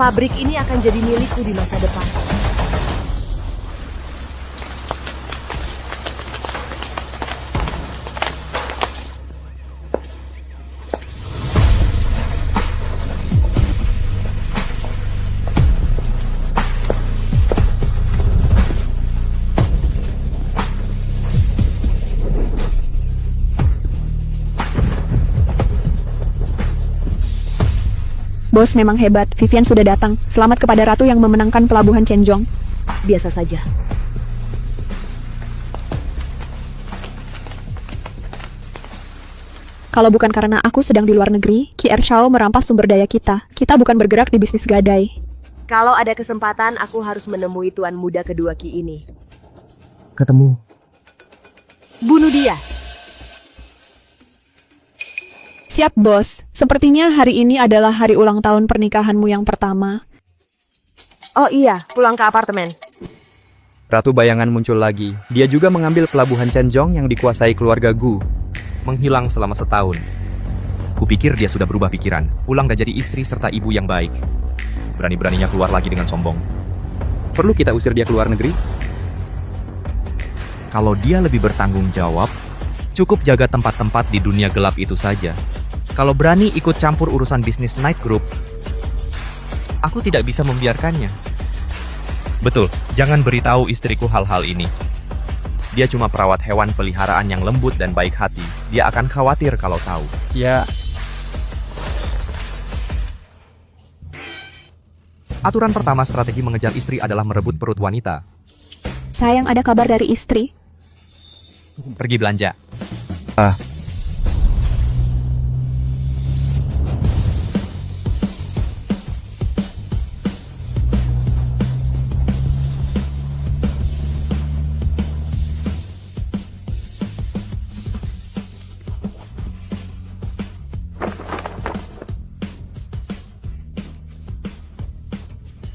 Pabrik ini akan jadi milikku di masa depan. Bos memang hebat, Vivian sudah datang. Selamat kepada ratu yang memenangkan pelabuhan Chenjong. Biasa saja. Kalau bukan karena aku sedang di luar negeri, Qi Ershao merampas sumber daya kita. Kita bukan bergerak di bisnis gadai. Kalau ada kesempatan, aku harus menemui tuan muda kedua Ki ini. Ketemu. Bunuh dia. Siap, bos. Sepertinya hari ini adalah hari ulang tahun pernikahanmu yang pertama. Oh iya, pulang ke apartemen. Ratu Bayangan muncul lagi. Dia juga mengambil pelabuhan Chenjong yang dikuasai keluarga Gu. Menghilang selama setahun. Kupikir dia sudah berubah pikiran, pulang dan jadi istri serta ibu yang baik. Berani-beraninya keluar lagi dengan sombong. Perlu kita usir dia ke luar negeri? Kalau dia lebih bertanggung jawab, cukup jaga tempat-tempat di dunia gelap itu saja. Kalau berani ikut campur urusan bisnis Night Group, aku tidak bisa membiarkannya. Betul, jangan beritahu istriku hal-hal ini. Dia cuma perawat hewan peliharaan yang lembut dan baik hati. Dia akan khawatir kalau tahu. Ya, Aturan pertama strategi mengejar istri adalah merebut perut wanita. Sayang, ada kabar dari istri. Pergi belanja.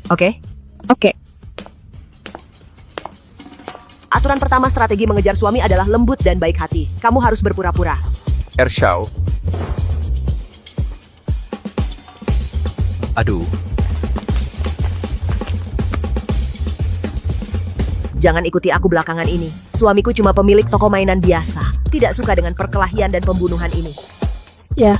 Oke. Oke, Aturan pertama strategi mengejar suami adalah lembut dan baik hati. Kamu harus berpura-pura. Ershao. Aduh, Jangan ikuti aku belakangan ini. Suamiku cuma pemilik toko mainan biasa. Tidak suka dengan perkelahian dan pembunuhan ini. ya.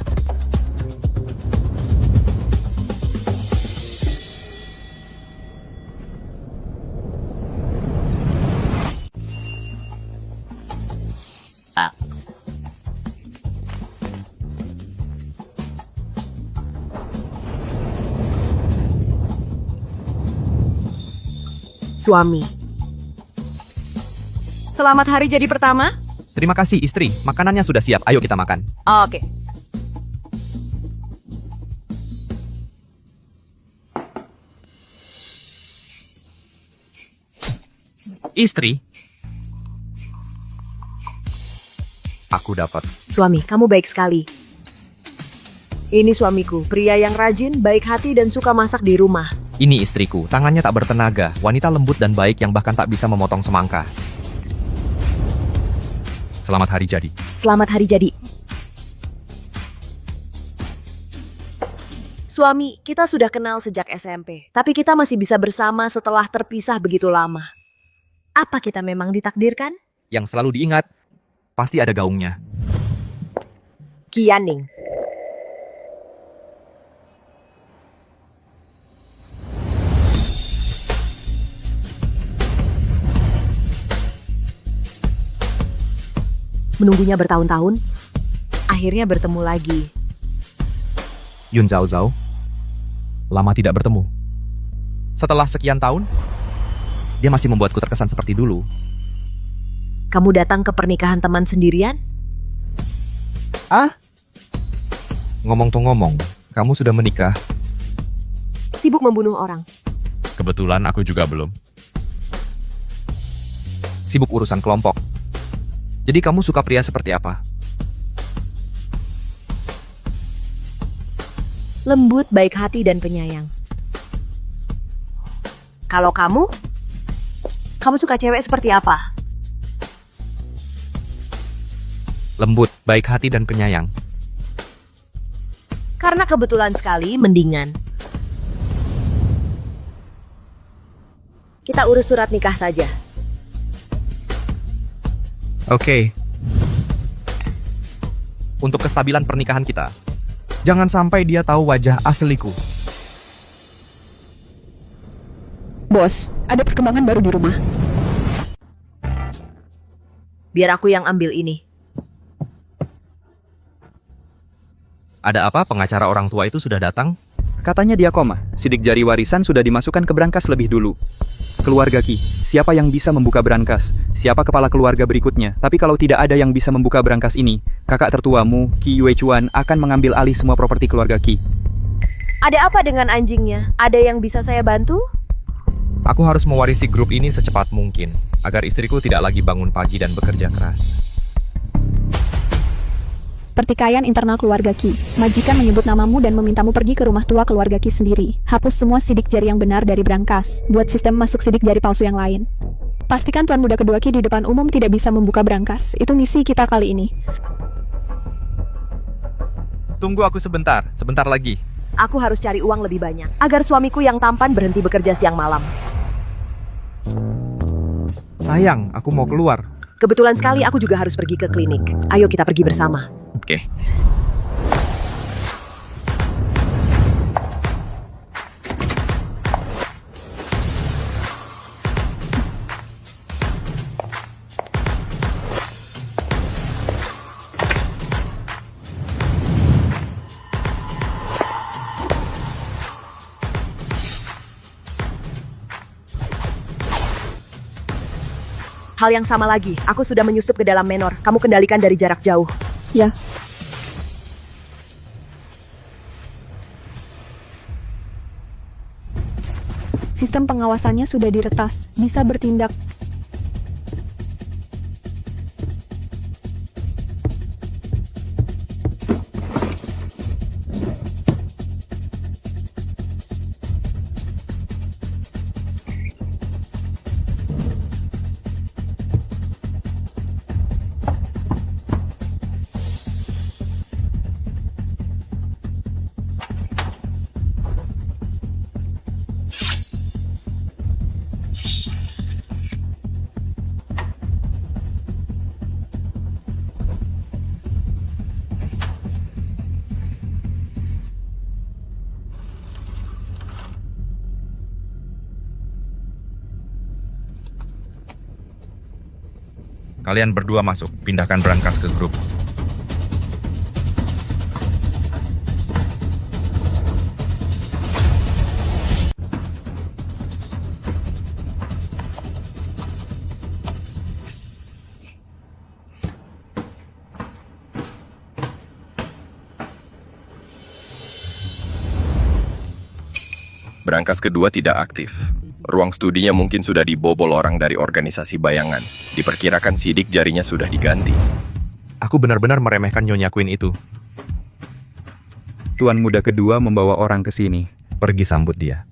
Suami. Selamat hari jadi pertama. terima kasih istri. Makanannya sudah siap. Ayo kita makan. Oke. Istri. Aku dapat. Suami, kamu baik sekali. Ini suamiku, pria yang rajin, baik hati, dan suka masak di rumah. Ini istriku, tangannya tak bertenaga, wanita lembut dan baik yang bahkan tak bisa memotong semangka. Selamat hari jadi. Selamat hari jadi. Suami, kita sudah kenal sejak SMP, tapi kita masih bisa bersama setelah terpisah begitu lama. Apa kita memang ditakdirkan? Yang selalu diingat, pasti ada gaungnya. Qianning. Menunggunya bertahun-tahun, akhirnya bertemu lagi. Yun Zhao Zhao, lama tidak bertemu. Setelah sekian tahun, dia masih membuatku terkesan seperti dulu. Kamu datang ke pernikahan teman sendirian? Ngomong tuh ngomong, kamu sudah menikah? Sibuk membunuh orang. Kebetulan aku juga belum. Sibuk urusan kelompok. Jadi kamu suka pria seperti apa? Lembut, baik hati, dan penyayang. Kalau kamu suka cewek seperti apa? Lembut, baik hati dan penyayang. Karena kebetulan sekali, mendingan. kita urus surat nikah saja. Oke. Untuk kestabilan pernikahan kita, jangan sampai dia tahu wajah asliku. Bos, ada perkembangan baru di rumah. Biar aku yang ambil ini. Ada apa? Pengacara orang tua itu sudah datang? Katanya dia koma. Sidik jari warisan sudah dimasukkan ke brankas lebih dulu. Keluarga Ki, siapa yang bisa membuka brankas? Siapa kepala keluarga berikutnya? Tapi kalau tidak ada yang bisa membuka brankas ini, kakak tertuamu, Ki Yue Chuan, akan mengambil alih semua properti keluarga Ki. Ada apa dengan anjingnya? Ada yang bisa saya bantu? Aku harus mewarisi grup ini secepat mungkin, agar istriku tidak lagi bangun pagi dan bekerja keras. Pertikaian internal keluarga Ki. Majikan menyebut namamu dan memintamu pergi ke rumah tua keluarga Ki sendiri. Hapus semua sidik jari yang benar dari brankas. Buat sistem masuk sidik jari palsu yang lain. Pastikan tuan muda kedua Ki di depan umum tidak bisa membuka brankas. Itu misi kita kali ini. Tunggu aku sebentar lagi. Aku harus cari uang lebih banyak, agar suamiku yang tampan berhenti bekerja siang malam. Sayang, aku mau keluar. Kebetulan sekali aku juga harus pergi ke klinik. Ayo kita pergi bersama. Oke. Hal yang sama lagi, aku sudah menyusup ke dalam menor. Kamu kendalikan dari jarak jauh. Ya. Sistem pengawasannya sudah diretas. Bisa bertindak. Kalian berdua masuk, pindahkan brankas ke grup. Brankas kedua tidak aktif. Ruang studinya mungkin sudah dibobol orang dari organisasi bayangan. Diperkirakan sidik jarinya sudah diganti. Aku benar-benar meremehkan Nyonya Queen itu. Tuan muda kedua membawa orang ke sini. Pergi sambut dia.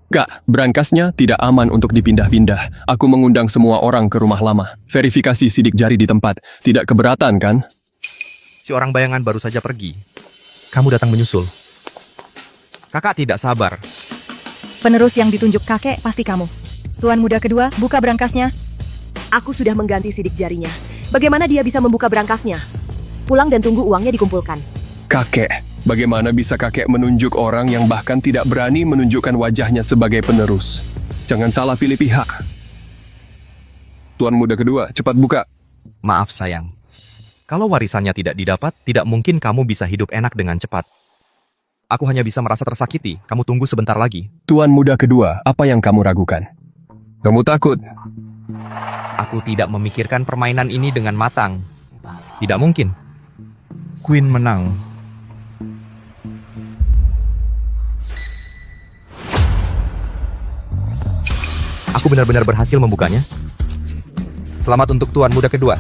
Kak, brankasnya tidak aman untuk dipindah-pindah. Aku mengundang semua orang ke rumah lama. Verifikasi sidik jari di tempat. Tidak keberatan, kan? Si orang bayangan baru saja pergi. Kamu datang menyusul. Kakak tidak sabar. Penerus yang ditunjuk kakek pasti kamu. Tuan muda kedua, buka brankasnya. Aku sudah mengganti sidik jarinya. Bagaimana dia bisa membuka brankasnya? Pulang dan tunggu uangnya dikumpulkan. Kakek, bagaimana bisa kakek menunjuk orang yang bahkan tidak berani menunjukkan wajahnya sebagai penerus? Jangan salah pilih pihak. Tuan muda kedua, cepat buka. Maaf sayang. Kalau warisannya tidak didapat, tidak mungkin kamu bisa hidup enak dengan cepat. Aku hanya bisa merasa tersakiti. Kamu tunggu sebentar lagi. Tuan muda kedua, apa yang kamu ragukan? Kamu takut? Aku tidak memikirkan permainan ini dengan matang. Tidak mungkin. Queen menang. Aku benar-benar berhasil membukanya. Selamat untuk tuan muda kedua.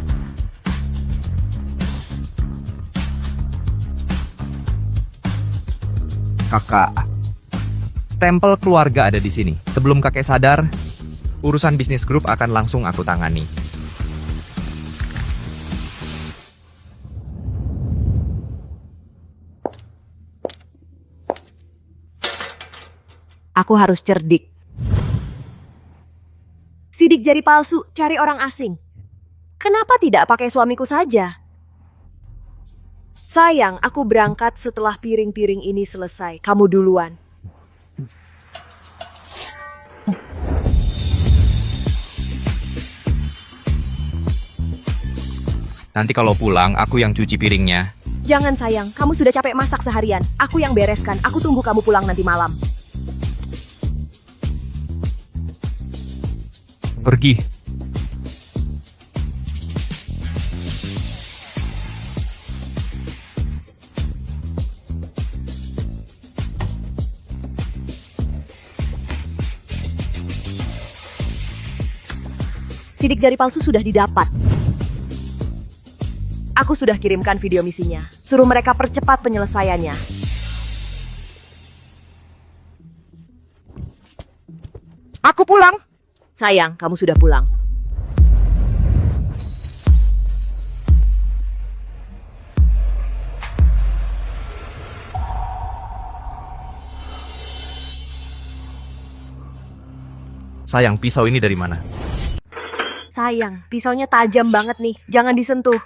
Kakak, stempel keluarga ada di sini. Sebelum kakek sadar, urusan bisnis grup akan langsung aku tangani. Aku harus cerdik. Sidik jari palsu, cari orang asing. Kenapa tidak pakai suamiku saja? Sayang, aku berangkat setelah piring-piring ini selesai. Kamu duluan. Nanti kalau pulang, aku yang cuci piringnya. Jangan sayang, kamu sudah capek masak seharian. Aku yang bereskan, aku tunggu kamu pulang nanti malam. Pergi. Sidik jari palsu sudah didapat. Aku sudah kirimkan video misinya. Suruh mereka percepat penyelesaiannya. Aku pulang. Sayang, kamu sudah pulang. Sayang, pisau ini dari mana? Sayang, pisaunya tajam banget nih. Jangan disentuh.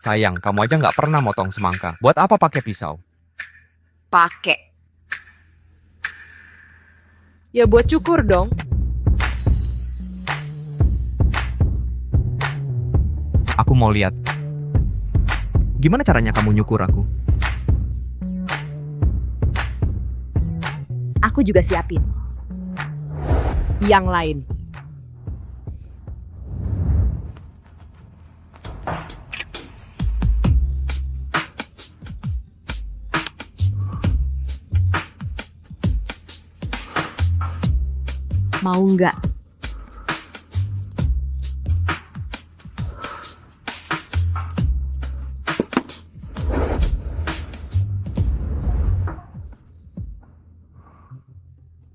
Sayang, kamu aja nggak pernah motong semangka. Buat apa pakai pisau? Pakai. Ya buat cukur dong. Aku mau lihat. Gimana caranya kamu nyukur aku? Aku juga siapin. Yang lain. Mau nggak?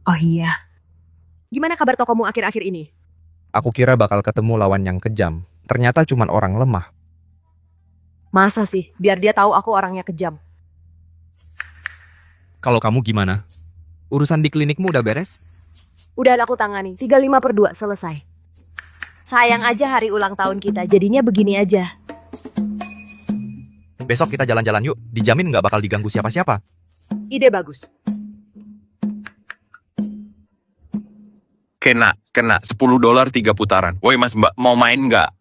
Oh iya. Gimana kabar tokomu akhir-akhir ini? Aku kira bakal ketemu lawan yang kejam. Ternyata cuma orang lemah. Masa sih? Biar dia tahu aku orangnya kejam. Kalau kamu gimana? Urusan di klinikmu udah beres? Udah aku tangani. 3/5/2 selesai. Sayang aja hari ulang tahun kita. Jadinya begini aja. Besok kita jalan-jalan yuk. Dijamin nggak bakal diganggu siapa-siapa. Ide bagus. Kena $10 3 putaran. Woi mas mbak, mau main nggak?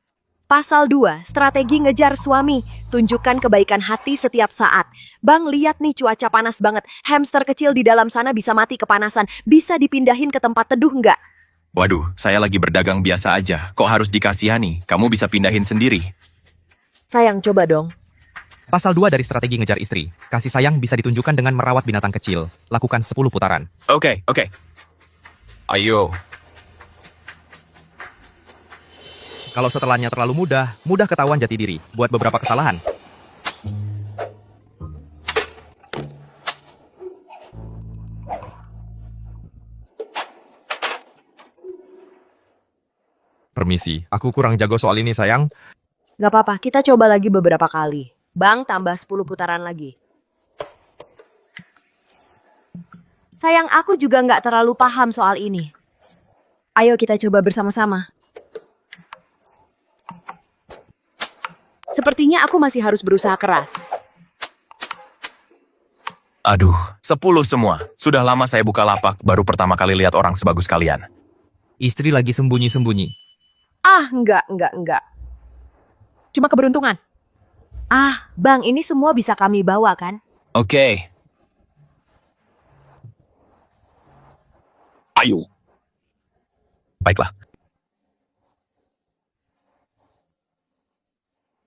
Pasal 2, strategi ngejar suami. Tunjukkan kebaikan hati setiap saat. Bang, lihat nih cuaca panas banget. Hamster kecil di dalam sana bisa mati kepanasan. Bisa dipindahin ke tempat teduh nggak? Waduh, saya lagi berdagang biasa aja. Kok harus dikasihani? Kamu bisa pindahin sendiri. Sayang, coba dong. Pasal 2 dari strategi ngejar istri. Kasih sayang bisa ditunjukkan dengan merawat binatang kecil. Lakukan 10 putaran. Oke. Ayo. Kalau setelahnya terlalu mudah ketahuan jati diri. Buat beberapa kesalahan. Permisi, aku kurang jago soal ini sayang. Gak apa-apa, kita coba lagi beberapa kali. Bang, tambah 10 putaran lagi. Sayang, aku juga nggak terlalu paham soal ini. Ayo kita coba bersama-sama. Sepertinya aku masih harus berusaha keras. Aduh, 10 semua. Sudah lama saya buka lapak, baru pertama kali lihat orang sebagus kalian. Istri lagi sembunyi-sembunyi. Ah, enggak. Cuma keberuntungan. Ah, Bang, ini semua bisa kami bawa kan? Oke. Ayo. Baiklah.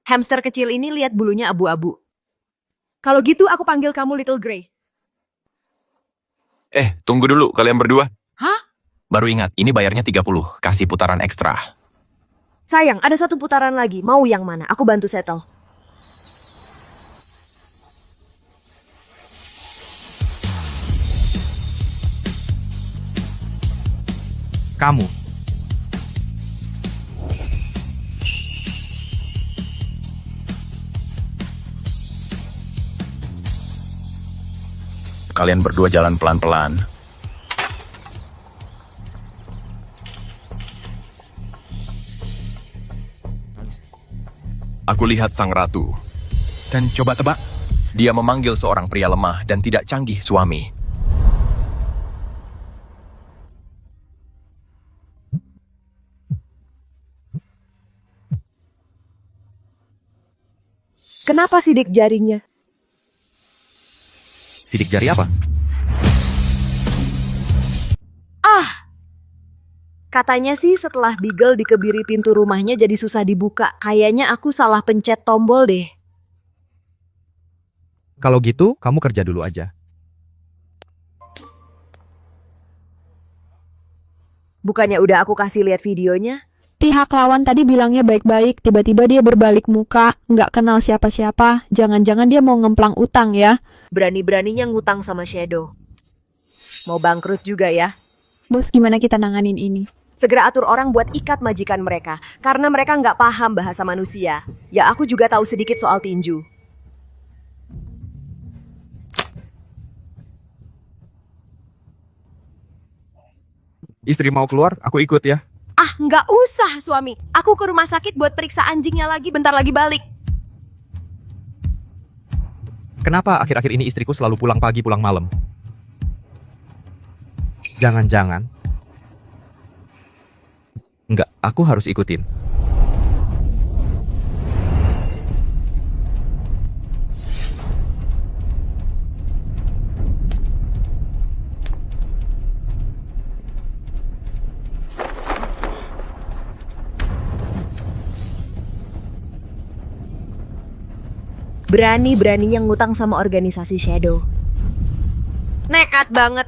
Hamster kecil ini lihat bulunya abu-abu. Kalau gitu aku panggil kamu Little Grey. Tunggu dulu kalian berdua. Hah? Baru ingat, ini bayarnya 30. Kasih putaran ekstra. Sayang, ada 1 putaran lagi. Mau yang mana? Aku bantu settle. Kamu. Kalian berdua jalan pelan-pelan. Aku lihat sang ratu. Dan coba tebak, Dia memanggil seorang pria lemah dan tidak canggih suami. Kenapa sidik jarinya? Sidik jari apa? Katanya sih setelah Beagle dikebiri pintu rumahnya jadi susah dibuka. Kayaknya aku salah pencet tombol deh. Kalau gitu, kamu kerja dulu aja. Bukannya udah aku kasih lihat videonya? Pihak lawan tadi bilangnya baik-baik, tiba-tiba dia berbalik muka, nggak kenal siapa-siapa. Jangan-jangan dia mau ngemplang utang ya. Berani-beraninya ngutang sama Shadow. Mau bangkrut juga ya? Bos, gimana kita nanganin ini? Segera atur orang buat ikat majikan mereka, karena mereka nggak paham bahasa manusia. Ya aku juga tahu sedikit soal tinju. Istri mau keluar, aku ikut ya. Ah, nggak usah suami. Aku ke rumah sakit buat periksa anjingnya lagi, bentar lagi balik. Kenapa akhir-akhir ini istriku selalu pulang pagi, pulang malam? Jangan-jangan. Enggak, aku harus ikutin. Berani-beraninya ngutang sama organisasi Shadow. Nekat banget.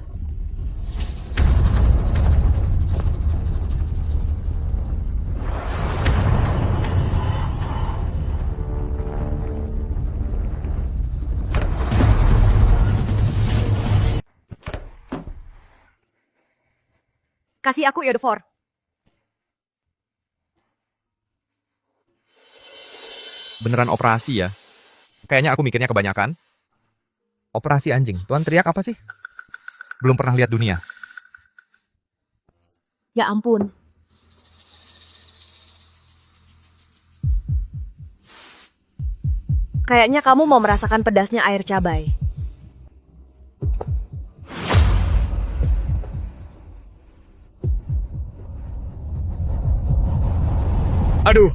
Kasih aku Eode 4. Beneran operasi ya? Kayaknya aku mikirnya kebanyakan. Operasi anjing. Tuan teriak apa sih? Belum pernah lihat dunia. Ya ampun. Kayaknya kamu mau merasakan pedasnya air cabai. aduh.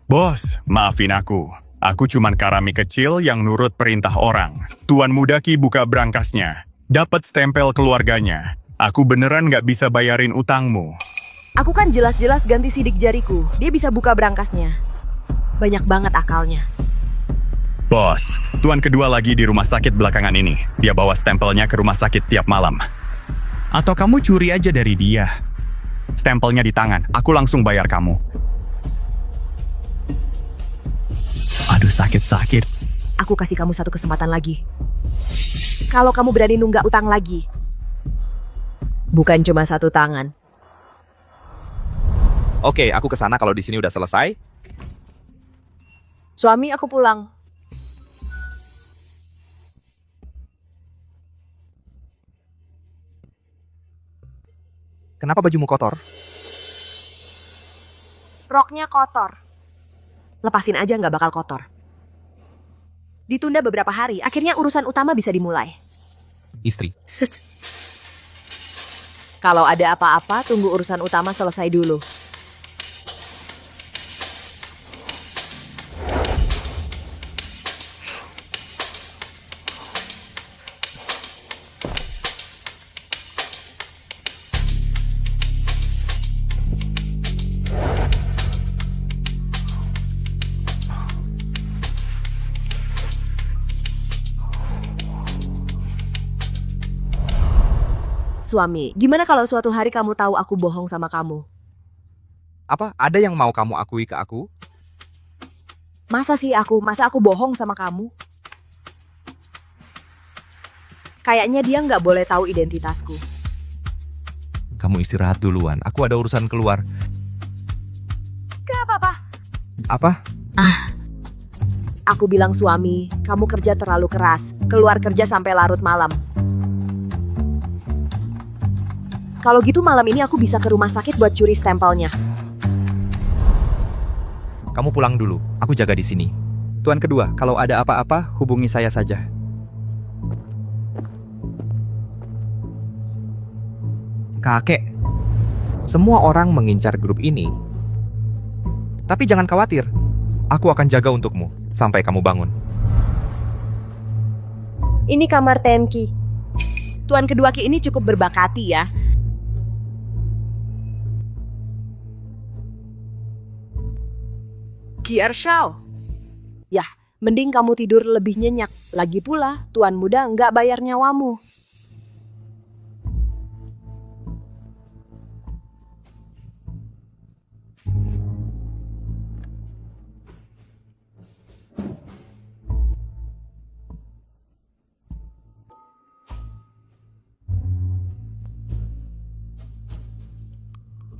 Bos, maafin aku. Aku cuman karami kecil yang nurut perintah orang. Tuan Mudaki buka brankasnya. Dapat stempel keluarganya. Aku beneran nggak bisa bayarin utangmu. Aku kan jelas-jelas ganti sidik jariku. Dia bisa buka brankasnya. Banyak banget akalnya. Bos, tuan kedua lagi di rumah sakit belakangan ini. Dia bawa stempelnya ke rumah sakit tiap malam. Atau kamu curi aja dari dia. Stempelnya di tangan, aku langsung bayar kamu. Aduh, sakit-sakit. Aku kasih kamu satu kesempatan lagi. Kalau kamu berani nunggak utang lagi. Bukan cuma satu tangan. Oke, aku kesana kalau di sini udah selesai. Suami, aku pulang. Kenapa bajumu kotor? Roknya kotor. Lepasin aja nggak bakal kotor. Ditunda beberapa hari, akhirnya urusan utama bisa dimulai. Istri. Kalau ada apa-apa, tunggu urusan utama selesai dulu. Suami, gimana kalau suatu hari kamu tahu aku bohong sama kamu? Apa? Ada yang mau kamu akui ke aku? Masa aku bohong sama kamu? Kayaknya dia nggak boleh tahu identitasku. Kamu istirahat duluan. Aku ada urusan keluar. Gak apa-apa. Apa? Aku bilang suami, kamu kerja terlalu keras. Keluar kerja sampai larut malam. Kalau gitu malam ini aku bisa ke rumah sakit buat curi stempelnya. Kamu pulang dulu, aku jaga di sini. Tuan kedua, kalau ada apa-apa, hubungi saya saja. Kakek, semua orang mengincar grup ini. Tapi jangan khawatir, aku akan jaga untukmu sampai kamu bangun. Ini kamar Tenki. Tuan kedua Ki ini cukup berbakati ya. Ki Ershao. Yah, mending kamu tidur lebih nyenyak. Lagi pula, Tuan Muda nggak bayar nyawamu.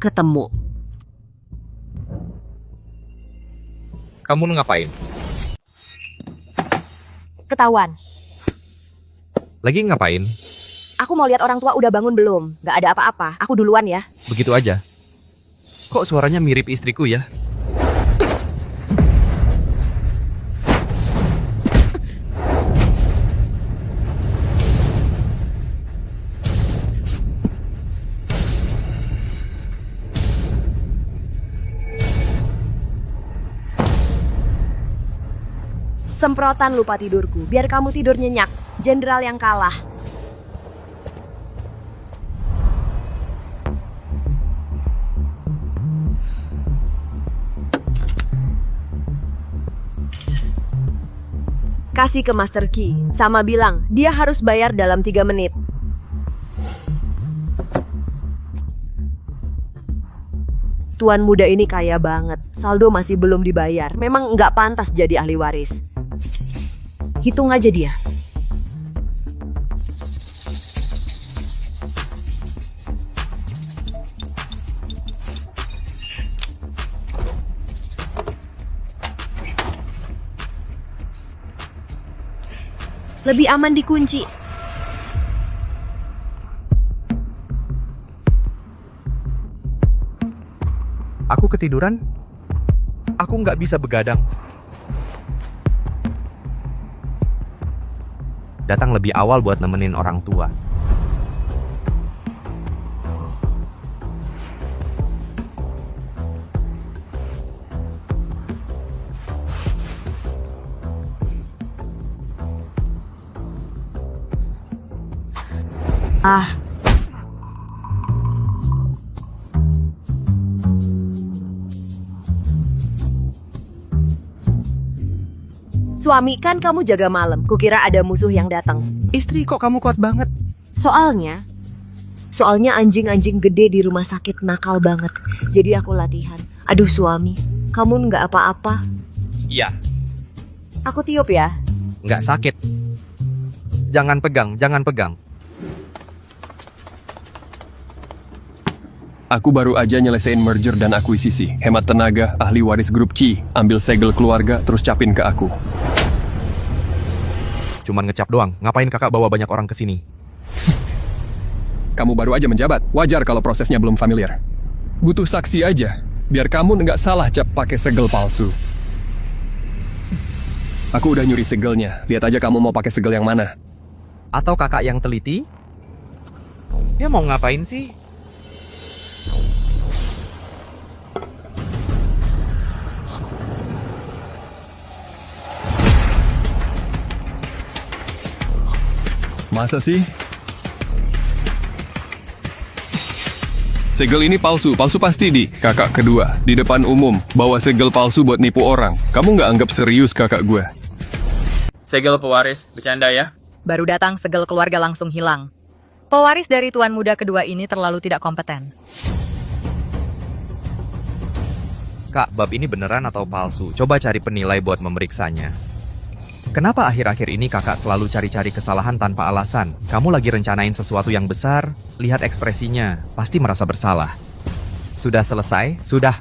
Ketemu. Kamu ngapain? Ketahuan. Lagi ngapain? Aku mau lihat orang tua udah bangun belum. Nggak ada apa-apa. Aku duluan ya. Begitu aja. Kok suaranya mirip istriku ya? Semprotan lupa tidurku, biar kamu tidur nyenyak. Jenderal yang kalah. Kasih ke Master Key, sama bilang dia harus bayar dalam 3 menit. Tuan muda ini kaya banget, saldo masih belum dibayar. Memang nggak pantas jadi ahli waris. Hitung aja dia. Lebih aman dikunci. Aku ketiduran. Aku nggak bisa begadang. Datang lebih awal buat nemenin orang tua. Ah. Suami, kan kamu jaga malam. Kukira ada musuh yang datang. Istri, kok kamu kuat banget? Soalnya anjing-anjing gede di rumah sakit nakal banget. Jadi aku latihan. Aduh suami, kamu nggak apa-apa? Iya. Aku tiup ya. Nggak sakit. Jangan pegang, jangan pegang. Aku baru aja nyelesain merger dan akuisisi. Hemat tenaga, ahli waris grup Qi. Ambil segel keluarga, terus capin ke aku. Cuman ngecap doang. Ngapain kakak bawa banyak orang ke sini? Kamu baru aja menjabat. Wajar kalau prosesnya belum familiar. Butuh saksi aja. Biar kamu nggak salah cap pakai segel palsu. Aku udah nyuri segelnya. Lihat aja kamu mau pakai segel yang mana. Atau kakak yang teliti? Dia mau ngapain sih? Masa sih? Segel ini palsu pasti di kakak kedua. Di depan umum, bawa segel palsu buat nipu orang. Kamu nggak anggap serius kakak gue? Segel pewaris, bercanda ya? Baru datang segel keluarga langsung hilang. Pewaris dari tuan muda kedua ini terlalu tidak kompeten. Kak, bab ini beneran atau palsu? Coba cari penilai buat memeriksanya. Kenapa akhir-akhir ini kakak selalu cari-cari kesalahan tanpa alasan? Kamu lagi rencanain sesuatu yang besar, lihat ekspresinya, pasti merasa bersalah. Sudah selesai? Sudah.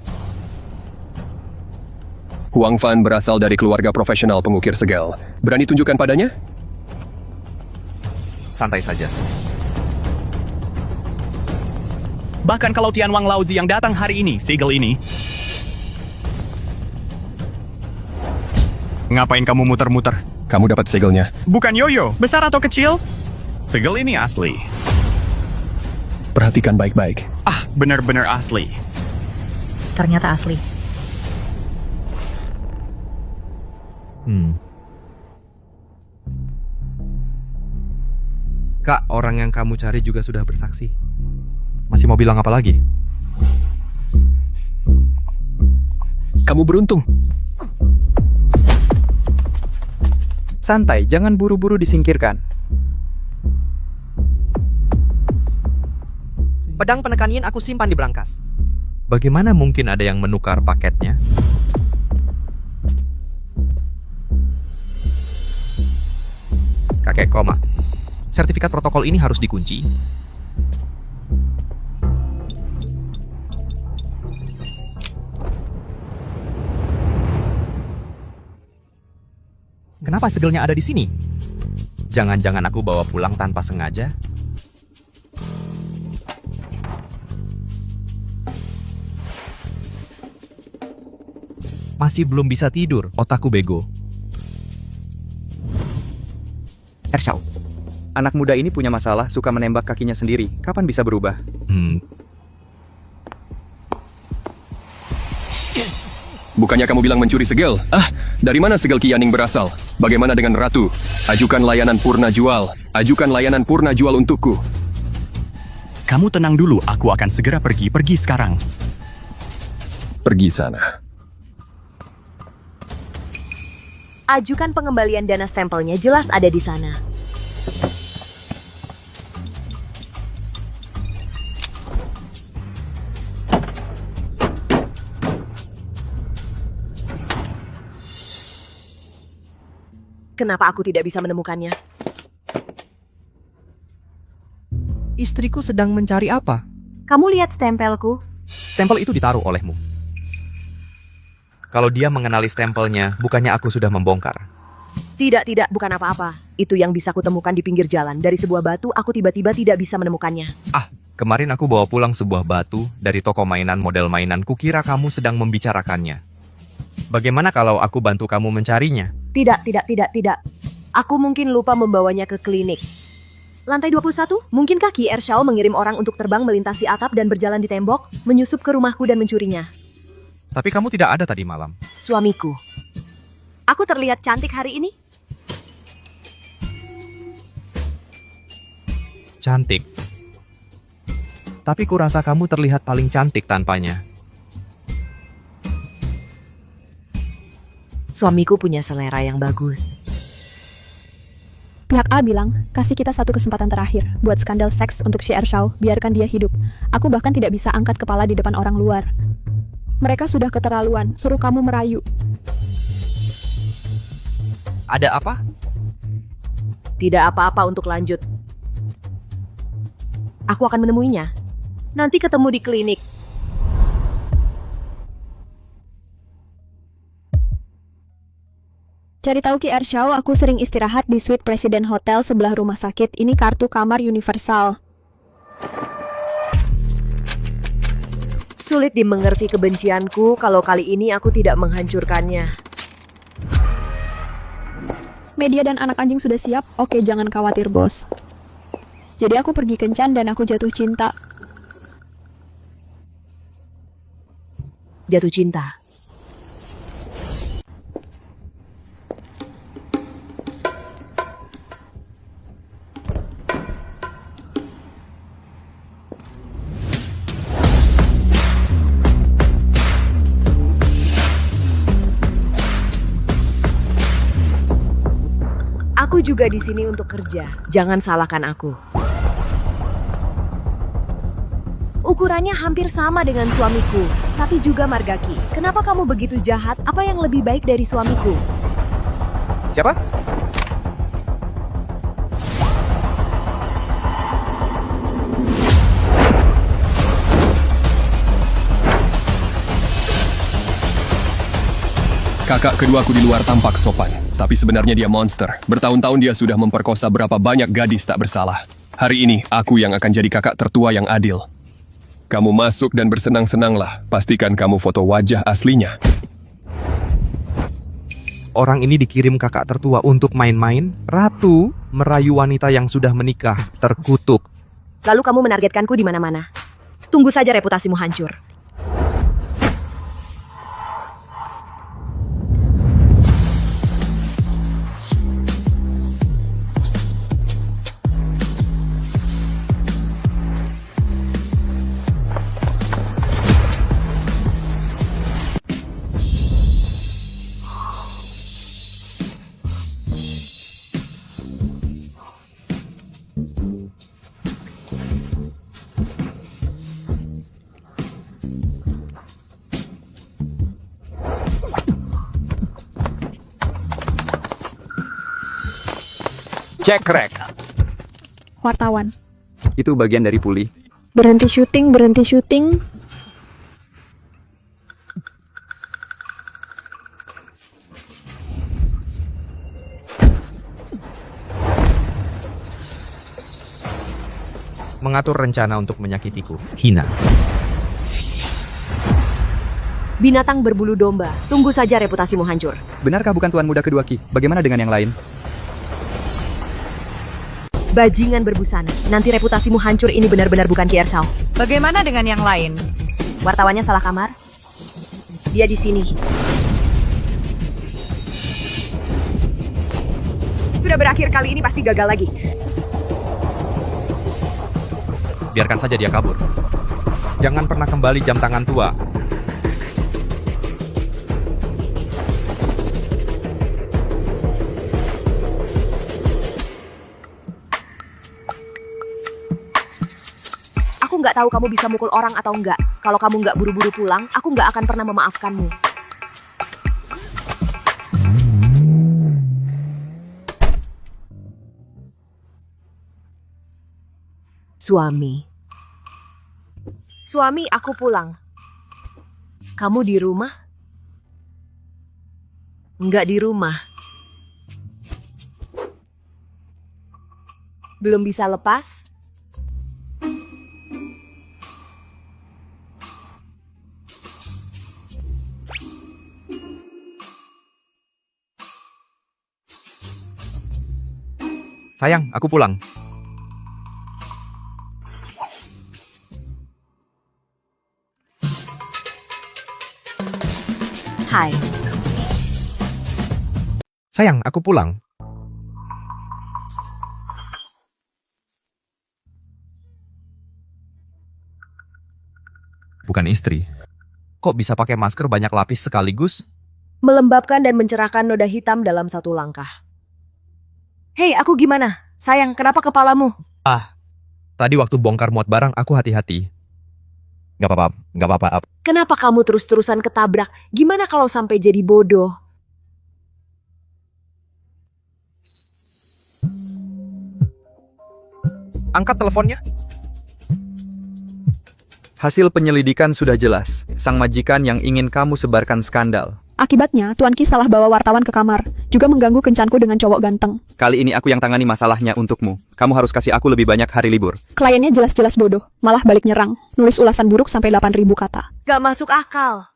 Huang Fan berasal dari keluarga profesional pengukir segel. Berani tunjukkan padanya? Santai saja. Bahkan kalau Tian Wang Laozi yang datang hari ini, segel ini, Ngapain kamu muter-muter? Kamu dapat segelnya. Bukan yoyo, besar atau kecil? Segel ini asli. Perhatikan baik-baik. Ah, benar-benar asli. Ternyata asli. Kak, orang yang kamu cari juga sudah bersaksi. Masih mau bilang apa lagi? Kamu beruntung. Santai, jangan buru-buru disingkirkan. Pedang penekan yin aku simpan di berangkas. Bagaimana mungkin ada yang menukar paketnya? Kakek koma. Sertifikat protokol ini harus dikunci. Kenapa segelnya ada di sini? Jangan-jangan aku bawa pulang tanpa sengaja? Masih belum bisa tidur, otakku bego. Ershao. Anak muda ini punya masalah, suka menembak kakinya sendiri. Kapan bisa berubah? Bukannya kamu bilang mencuri segel? Ah, dari mana segel Qianing berasal? Bagaimana dengan Ratu? Ajukan layanan purna jual. Ajukan layanan purna jual untukku. Kamu tenang dulu, aku akan segera pergi. Pergi sekarang. Pergi sana. Ajukan pengembalian dana stempelnya, jelas ada di sana. Kenapa aku tidak bisa menemukannya? Istriku sedang mencari apa? Kamu lihat stempelku? Stempel itu ditaruh olehmu. Kalau dia mengenali stempelnya, bukannya aku sudah membongkar. Tidak, bukan apa-apa. Itu yang bisa kutemukan di pinggir jalan. Dari sebuah batu, aku tiba-tiba tidak bisa menemukannya. Ah, kemarin aku bawa pulang sebuah batu dari toko mainan model mainan. Kukira kamu sedang membicarakannya. Bagaimana kalau aku bantu kamu mencarinya? Tidak. Aku mungkin lupa membawanya ke klinik. Lantai 21, mungkinkah Ki Ershao mengirim orang untuk terbang melintasi atap dan berjalan di tembok, menyusup ke rumahku dan mencurinya? Tapi kamu tidak ada tadi malam. Suamiku. Aku terlihat cantik hari ini? Cantik. Tapi kurasa kamu terlihat paling cantik tanpanya. Suamiku punya selera yang bagus. Pihak A bilang, kasih kita satu kesempatan terakhir buat skandal seks untuk Xie Ershao, biarkan dia hidup. Aku bahkan tidak bisa angkat kepala di depan orang luar. Mereka sudah keterlaluan, suruh kamu merayu. Ada apa? Tidak apa-apa untuk lanjut. Aku akan menemuinya. Nanti ketemu di klinik. Cari tahu Ki Ershao, aku sering istirahat di suite Presiden Hotel sebelah rumah sakit. Ini kartu kamar universal. Sulit dimengerti kebencianku kalau kali ini aku tidak menghancurkannya. Media dan anak anjing sudah siap? Oke, jangan khawatir, bos. Jadi aku pergi kencan dan aku jatuh cinta. Jatuh cinta. Aku juga di sini untuk kerja. Jangan salahkan aku. Ukurannya hampir sama dengan suamiku, tapi juga Margaki. Kenapa kamu begitu jahat? Apa yang lebih baik dari suamiku? Siapa? Kakak keduaku di luar tampak sopan, tapi sebenarnya dia monster. Bertahun-tahun dia sudah memperkosa berapa banyak gadis tak bersalah. Hari ini, aku yang akan jadi kakak tertua yang adil. Kamu masuk dan bersenang-senanglah. Pastikan kamu foto wajah aslinya. Orang ini dikirim kakak tertua untuk main-main. Ratu merayu wanita yang sudah menikah, terkutuk. Lalu kamu menargetkanku di mana-mana. Tunggu saja reputasimu hancur. Cekrek. Wartawan. Itu bagian dari puli. Berhenti syuting, berhenti syuting. Mengatur rencana untuk menyakitiku. Hina. Binatang berbulu domba. Tunggu saja reputasimu hancur. Benarkah bukan Tuan Muda kedua Ki? Bagaimana dengan yang lain? Bajingan berbusana. Nanti reputasimu hancur, ini benar-benar bukan Kier Shao. Bagaimana dengan yang lain? Wartawannya salah kamar. Dia di sini. Sudah berakhir, kali ini pasti gagal lagi. Biarkan saja dia kabur. Jangan pernah kembali jam tangan tua. Aku nggak tahu kamu bisa mukul orang atau enggak. Kalau kamu nggak buru-buru pulang, aku nggak akan pernah memaafkanmu. Suami, aku pulang. Kamu di rumah? Nggak di rumah. Belum bisa lepas? Sayang, aku pulang. Hai. Sayang, aku pulang. Bukan istri. Kok bisa pakai masker banyak lapis sekaligus? Melembabkan dan mencerahkan noda hitam dalam satu langkah. Hei, aku gimana? Sayang, kenapa kepalamu? Tadi waktu bongkar muat barang, aku hati-hati. Gak apa-apa. Kenapa kamu terus-terusan ketabrak? Gimana kalau sampai jadi bodoh? Angkat teleponnya. Hasil penyelidikan sudah jelas. Sang majikan yang ingin kamu sebarkan skandal. Akibatnya, Tuan Ki salah bawa wartawan ke kamar, juga mengganggu kencanku dengan cowok ganteng. Kali ini aku yang tangani masalahnya untukmu. Kamu harus kasih aku lebih banyak hari libur. Kliennya jelas-jelas bodoh, malah balik nyerang. Nulis ulasan buruk sampai 8.000 kata. Gak masuk akal.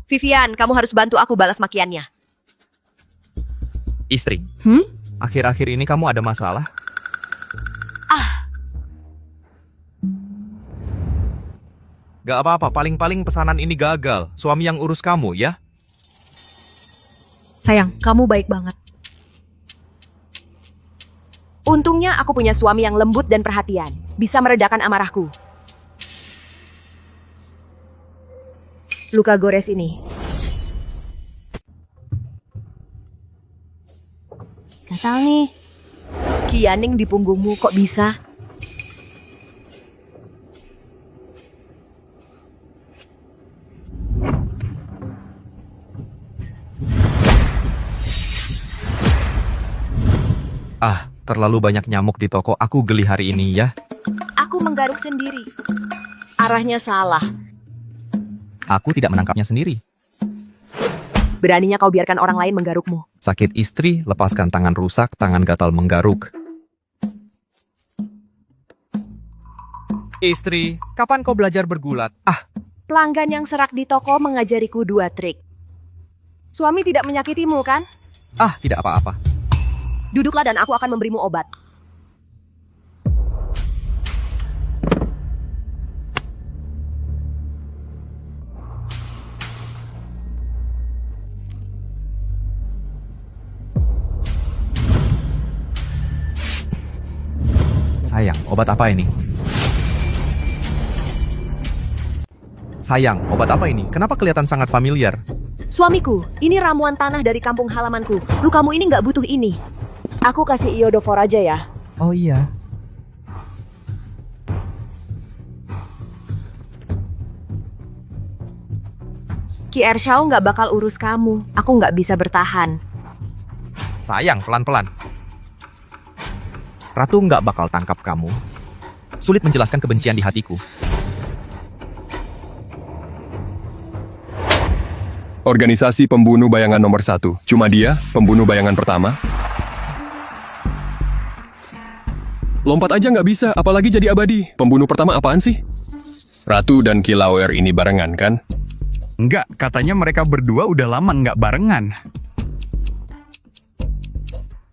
Vivian, kamu harus bantu aku balas makiannya. Istri. Akhir-akhir ini kamu ada masalah? Gak apa-apa, paling-paling pesanan ini gagal. Suami yang urus kamu, ya? Sayang, kamu baik banget. Untungnya aku punya suami yang lembut dan perhatian. Bisa meredakan amarahku. Luka gores ini. Gatal nih. Kianing di punggungmu kok bisa? Terlalu banyak nyamuk di toko, aku geli hari ini ya. Aku menggaruk sendiri. Arahnya salah. Aku tidak menangkapnya sendiri. Beraninya kau biarkan orang lain menggarukmu. Sakit istri, lepaskan tangan rusak, tangan gatal menggaruk. Istri, kapan kau belajar bergulat? Pelanggan yang serak di toko mengajariku 2 trik. Suami tidak menyakitimu, kan? Ah, tidak apa-apa. Duduklah dan aku akan memberimu obat. Sayang, obat apa ini? Sayang, obat apa ini? Kenapa kelihatan sangat familiar? Suamiku, ini ramuan tanah dari kampung halamanku. Lukamu ini nggak butuh ini. Aku kasih iodofor aja ya. Oh iya. Ki Ershao nggak bakal urus kamu. Aku nggak bisa bertahan. Sayang, pelan-pelan. Ratu nggak bakal tangkap kamu. Sulit menjelaskan kebencian di hatiku. Organisasi pembunuh bayangan nomor 1. Cuma dia, pembunuh bayangan pertama. Lompat aja nggak bisa, apalagi jadi abadi. Pembunuh pertama apaan sih? Ratu dan Kilauer ini barengan, kan? Enggak, katanya mereka berdua udah lama nggak barengan.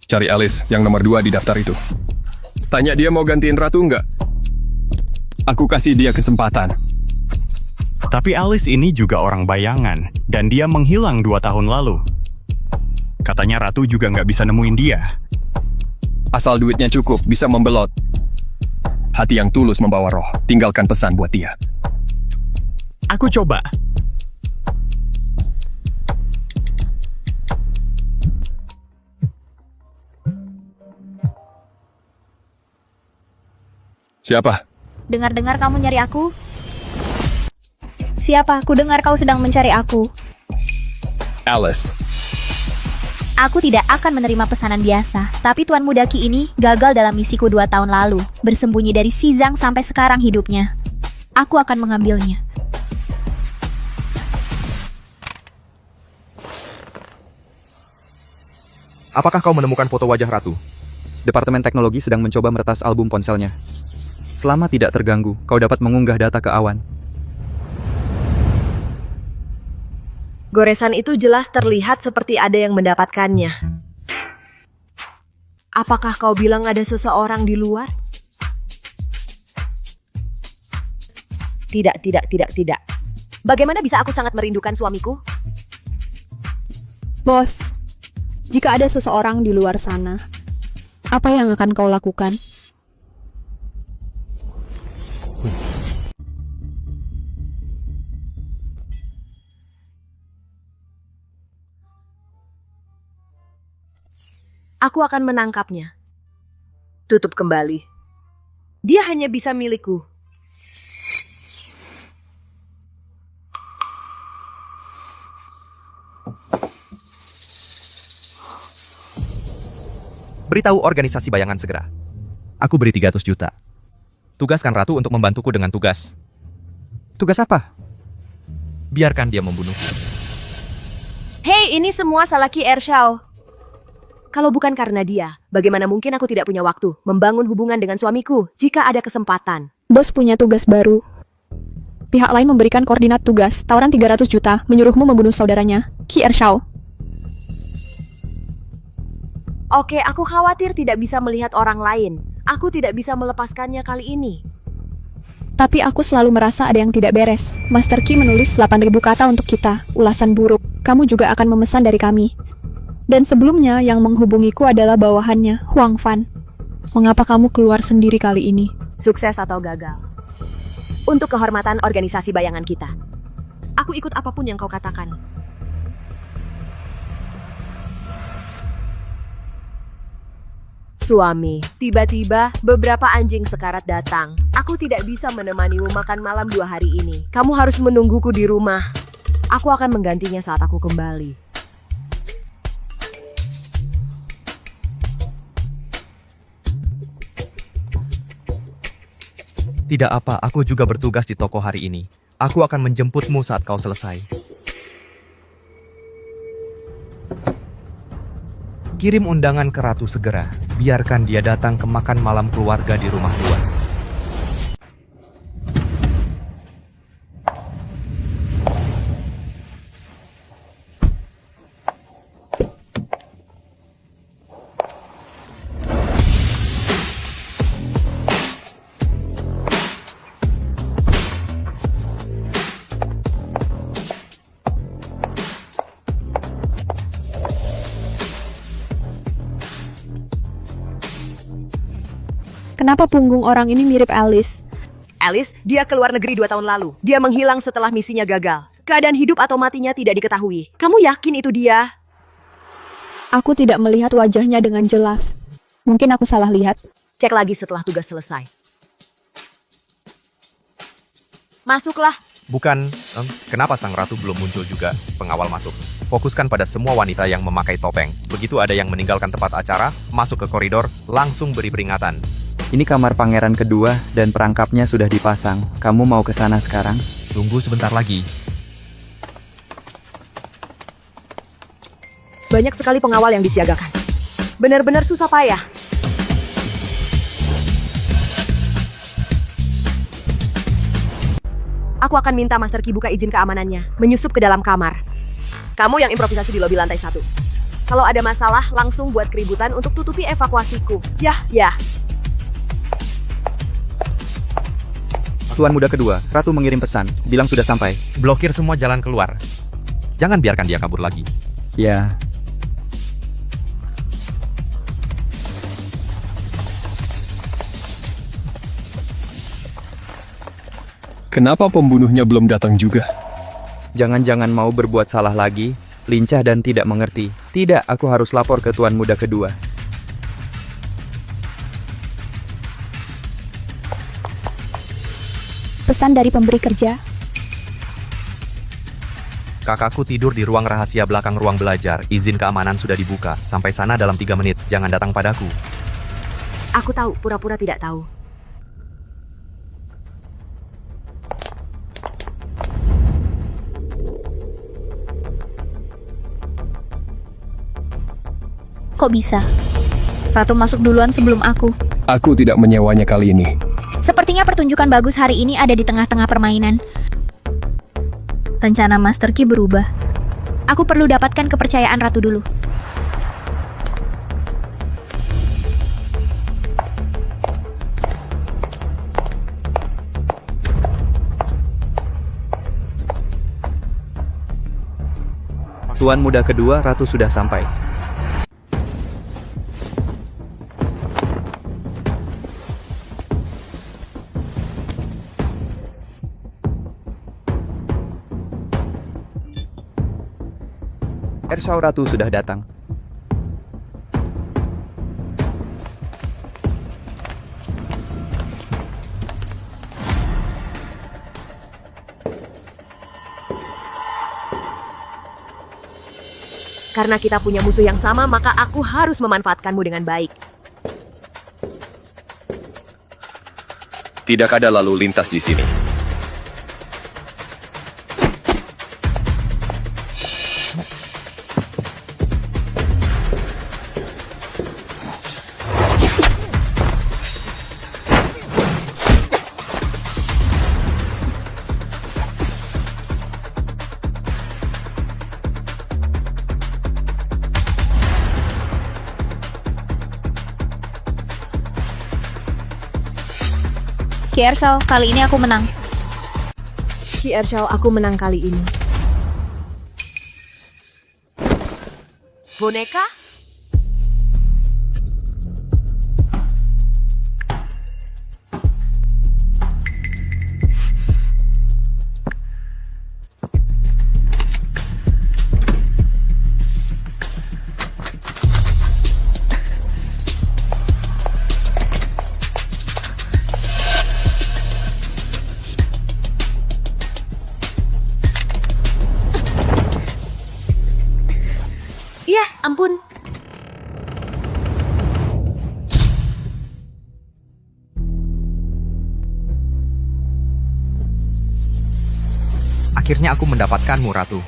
Cari Alice, yang nomor 2 di daftar itu. Tanya dia mau gantiin Ratu nggak? Aku kasih dia kesempatan. Tapi Alice ini juga orang bayangan, dan dia menghilang 2 tahun lalu. Katanya Ratu juga nggak bisa nemuin dia. Asal duitnya cukup, bisa membelot. Hati yang tulus membawa roh, tinggalkan pesan buat dia. Aku coba. Siapa? Dengar-dengar kamu nyari aku? Siapa? Ku dengar kau sedang mencari aku. Alice. Aku tidak akan menerima pesanan biasa, tapi Tuan Muda Qi ini gagal dalam misiku 2 tahun lalu, bersembunyi dari Xizang sampai sekarang hidupnya. Aku akan mengambilnya. Apakah kau menemukan foto wajah Ratu? Departemen teknologi sedang mencoba meretas album ponselnya. Selama tidak terganggu, kau dapat mengunggah data ke awan. Goresan itu jelas terlihat seperti ada yang mendapatkannya. Apakah kau bilang ada seseorang di luar? Tidak. Bagaimana bisa aku sangat merindukan suamiku? Bos, jika ada seseorang di luar sana, apa yang akan kau lakukan? Aku akan menangkapnya. Tutup kembali. Dia hanya bisa milikku. Beritahu organisasi bayangan segera. Aku beri 300 juta. Tugaskan Ratu untuk membantuku dengan tugas. Tugas apa? Biarkan dia membunuhku. Hei, ini semua salah Ki Ershao. Kalau bukan karena dia, bagaimana mungkin aku tidak punya waktu membangun hubungan dengan suamiku jika ada kesempatan? Bos punya tugas baru. Pihak lain memberikan koordinat tugas, tawaran 300 juta, menyuruhmu membunuh saudaranya, Ki Ershao. Oke, aku khawatir tidak bisa melihat orang lain. Aku tidak bisa melepaskannya kali ini. Tapi aku selalu merasa ada yang tidak beres. Master Qi menulis 8.000 kata untuk kita, ulasan buruk. Kamu juga akan memesan dari kami. Dan sebelumnya yang menghubungiku adalah bawahannya, Huang Fan. Mengapa kamu keluar sendiri kali ini? Sukses atau gagal? Untuk kehormatan organisasi bayangan kita. Aku ikut apapun yang kau katakan. Suami, tiba-tiba beberapa anjing sekarat datang. Aku tidak bisa menemanimu makan malam 2 hari ini. Kamu harus menungguku di rumah. Aku akan menggantinya saat aku kembali. Tidak apa, aku juga bertugas di toko hari ini. Aku akan menjemputmu saat kau selesai. Kirim undangan ke Ratu segera. Biarkan dia datang ke makan malam keluarga di rumah Tuan. Kenapa punggung orang ini mirip Alice? Alice, dia keluar negeri 2 tahun lalu. Dia menghilang setelah misinya gagal. Keadaan hidup atau matinya tidak diketahui. Kamu yakin itu dia? Aku tidak melihat wajahnya dengan jelas. Mungkin aku salah lihat. Cek lagi setelah tugas selesai. Masuklah. Bukan, kenapa sang ratu belum muncul juga? Pengawal masuk. Fokuskan pada semua wanita yang memakai topeng. Begitu ada yang meninggalkan tempat acara, masuk ke koridor, langsung beri peringatan. Ini kamar pangeran kedua dan perangkapnya sudah dipasang. Kamu mau ke sana sekarang? Tunggu sebentar lagi. Banyak sekali pengawal yang disiagakan. Benar-benar susah payah. Aku akan minta Master Ki buka izin keamanannya, menyusup ke dalam kamar. Kamu yang improvisasi di lobi lantai 1. Kalau ada masalah, langsung buat keributan untuk tutupi evakuasiku. Ya. Tuan muda kedua, Ratu mengirim pesan, bilang sudah sampai. Blokir semua jalan keluar. Jangan biarkan dia kabur lagi. Ya. Kenapa pembunuhnya belum datang juga? Jangan-jangan mau berbuat salah lagi, lincah dan tidak mengerti. Tidak, aku harus lapor ke tuan muda kedua. Pesan dari pemberi kerja. Kakakku tidur di ruang rahasia belakang ruang belajar. Izin keamanan sudah dibuka. Sampai sana dalam 3 menit. Jangan datang padaku. Aku tahu, pura-pura tidak tahu. Kok bisa? Ratu masuk duluan sebelum aku. Aku tidak menyewanya kali ini. Sepertinya pertunjukan bagus hari ini ada di tengah-tengah permainan. Rencana Master Ki berubah. Aku perlu dapatkan kepercayaan Ratu dulu. Tuan muda kedua, Ratu sudah sampai. Ershau Ratu sudah datang. Karena kita punya musuh yang sama, maka aku harus memanfaatkanmu dengan baik. Tidak ada lalu lintas di sini. Ki Ershau, kali ini aku menang. Ki Ershau, aku menang kali ini. Boneka? Ya, ampun. Akhirnya aku mendapatkanmu, Ratu.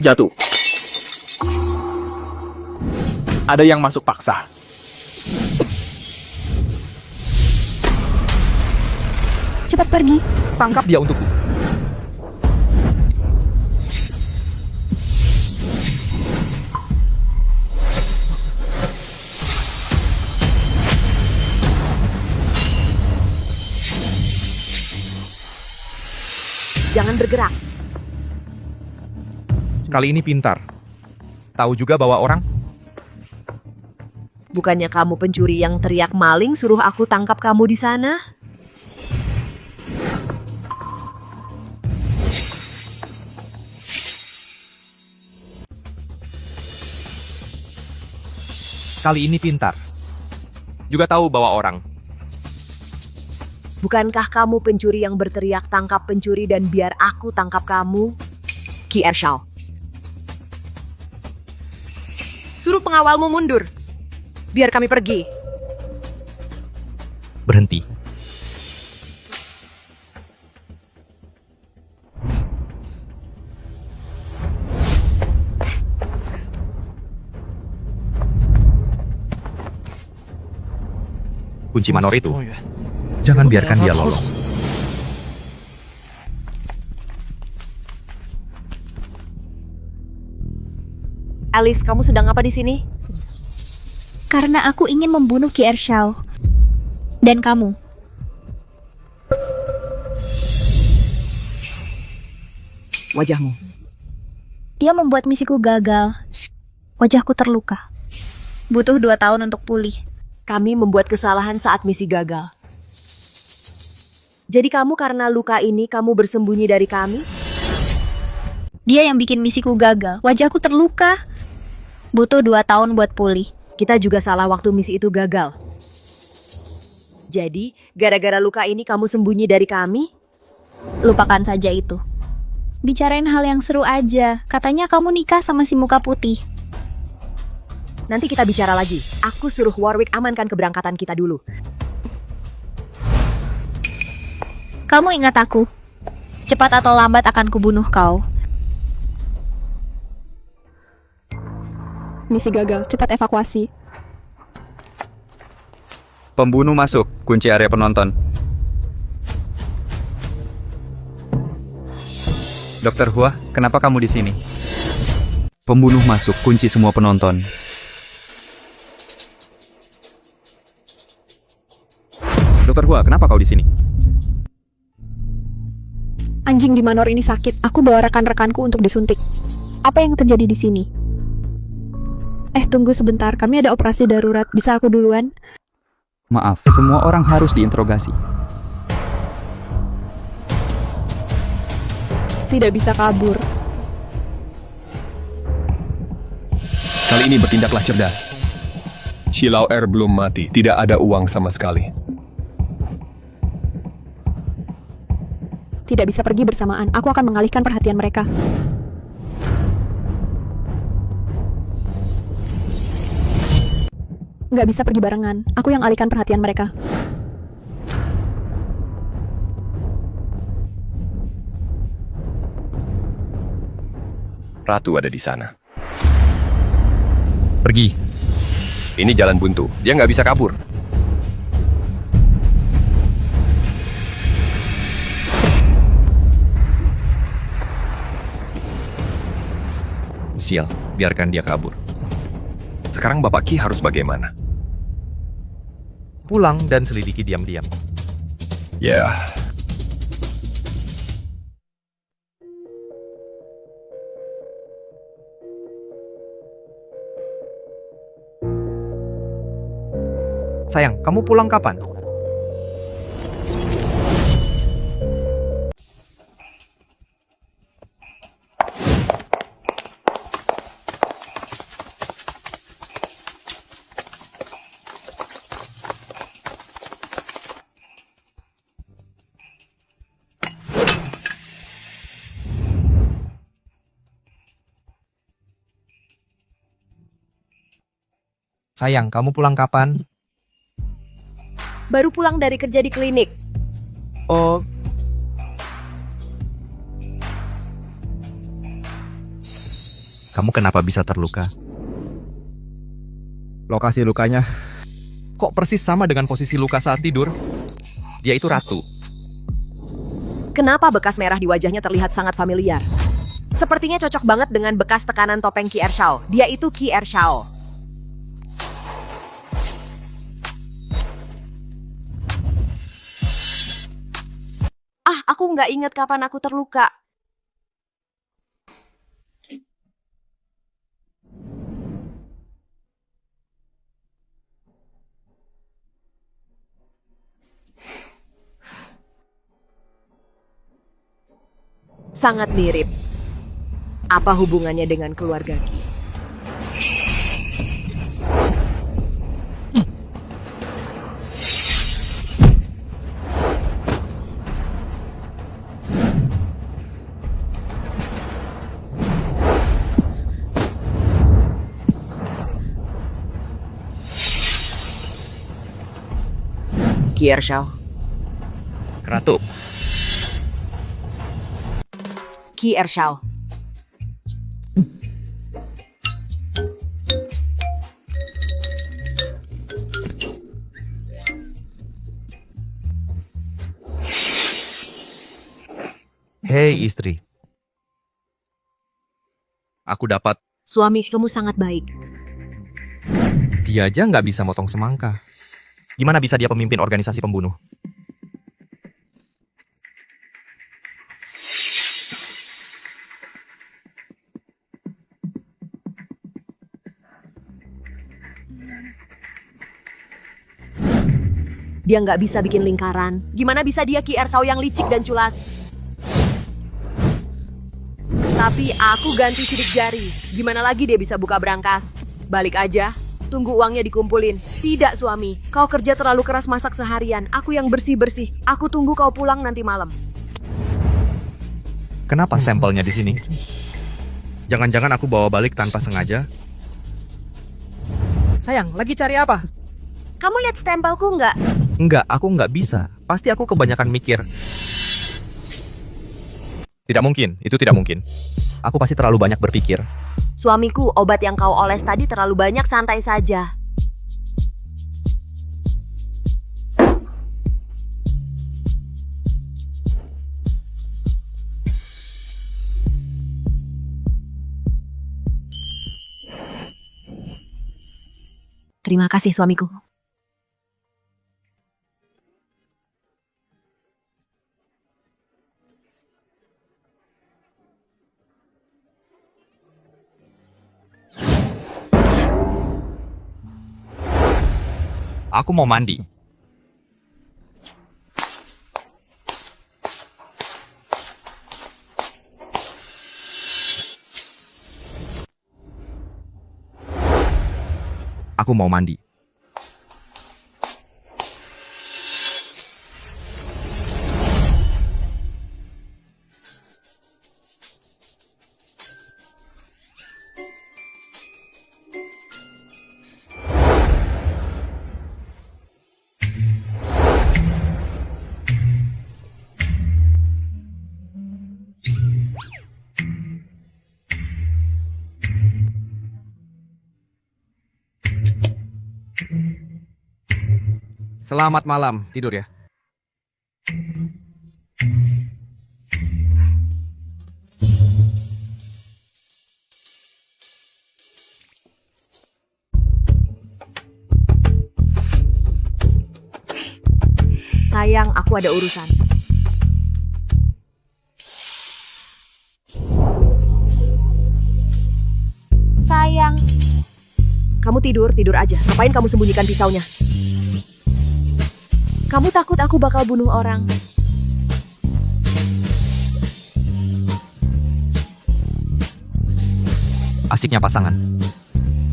Jatuh. Ada yang masuk paksa. Cepat pergi. Tangkap dia untukku. Jangan bergerak. Kali ini pintar. Tahu juga bawa orang? Bukannya kamu pencuri yang teriak maling suruh aku tangkap kamu di sana? Kali ini pintar. Juga tahu bawa orang. Bukankah kamu pencuri yang berteriak tangkap pencuri dan biar aku tangkap kamu? Qi Ershao. Suruh pengawalmu mundur. Biar kami pergi. Berhenti. Kunci manor itu. Jangan biarkan dia lolos. Alice, kamu sedang apa di sini? Karena aku ingin membunuh Qi Ershao. Dan kamu. Wajahmu. Dia membuat misiku gagal. Wajahku terluka. Butuh 2 tahun untuk pulih. Kami membuat kesalahan saat misi gagal. Jadi kamu karena luka ini kamu bersembunyi dari kami? Dia yang bikin misiku gagal. Wajahku terluka. Butuh 2 tahun buat pulih. Kita juga salah waktu misi itu gagal. Jadi, gara-gara luka ini kamu sembunyi dari kami? Lupakan saja itu. Bicarain hal yang seru aja. Katanya kamu nikah sama si muka putih. Nanti kita bicara lagi. Aku suruh Warwick amankan keberangkatan kita dulu. Kamu ingat aku. Cepat atau lambat akan kubunuh kau. Misi gagal, cepat evakuasi. Pembunuh masuk, kunci area penonton. Dokter Hua, kenapa kamu di sini? Pembunuh masuk, kunci semua penonton. Dokter Hua, kenapa kau di sini? Anjing di manor ini sakit. Aku bawa rekan-rekanku untuk disuntik. Apa yang terjadi di sini? Tunggu sebentar. Kami ada operasi darurat. Bisa aku duluan? Maaf, semua orang harus diinterogasi. Tidak bisa kabur. Kali ini bertindaklah cerdas. Xiao Er belum mati, tidak ada uang sama sekali. Tidak bisa pergi bersamaan. Aku akan mengalihkan perhatian mereka. Nggak bisa pergi barengan. Aku yang alihkan perhatian mereka. Ratu ada di sana. Pergi. Ini jalan buntu. Dia nggak bisa kabur. Sial, biarkan dia kabur. Sekarang Bapak Qi harus bagaimana? Pulang dan selidiki diam-diam. Ya, Sayang, kamu pulang kapan? Sayang, kamu pulang kapan? Baru pulang dari kerja di klinik. Oh. Kamu kenapa bisa terluka? Lokasi lukanya kok persis sama dengan posisi luka saat tidur? Dia itu ratu. Kenapa bekas merah di wajahnya terlihat sangat familiar? Sepertinya cocok banget dengan bekas tekanan topeng Qi Ershao. Dia itu Qi Ershao. Aku nggak ingat kapan aku terluka. Sangat mirip. Apa hubungannya dengan keluarga Ki? Ki Ershao. Ratu, Ki Ershao. hei istri. Aku dapat, Suami kamu sangat baik. dia aja nggak bisa motong semangka. Gimana bisa dia pemimpin organisasi pembunuh? Dia nggak bisa bikin lingkaran. Gimana bisa dia Ki Ershao yang licik dan culas? Tapi aku ganti sidik jari. Gimana lagi dia bisa buka brankas? Balik aja. Tunggu uangnya dikumpulin. Tidak suami, kau kerja terlalu keras masak seharian. Aku yang bersih-bersih. Aku tunggu kau pulang nanti malam. Kenapa stempelnya di sini? Jangan-jangan aku bawa balik tanpa sengaja? Sayang, lagi cari apa? Kamu lihat stempelku nggak? Enggak, aku nggak bisa. Pasti aku kebanyakan mikir. Tidak mungkin, itu tidak mungkin. Aku pasti terlalu banyak berpikir. Suamiku, obat yang kau oles tadi terlalu banyak, santai saja. Terima kasih suamiku. Aku mau mandi. Aku mau mandi. Selamat malam, tidur ya. Sayang, aku ada urusan. Sayang. Kamu tidur aja. Ngapain kamu sembunyikan pisaunya? Kamu takut aku bakal bunuh orang? Asiknya pasangan.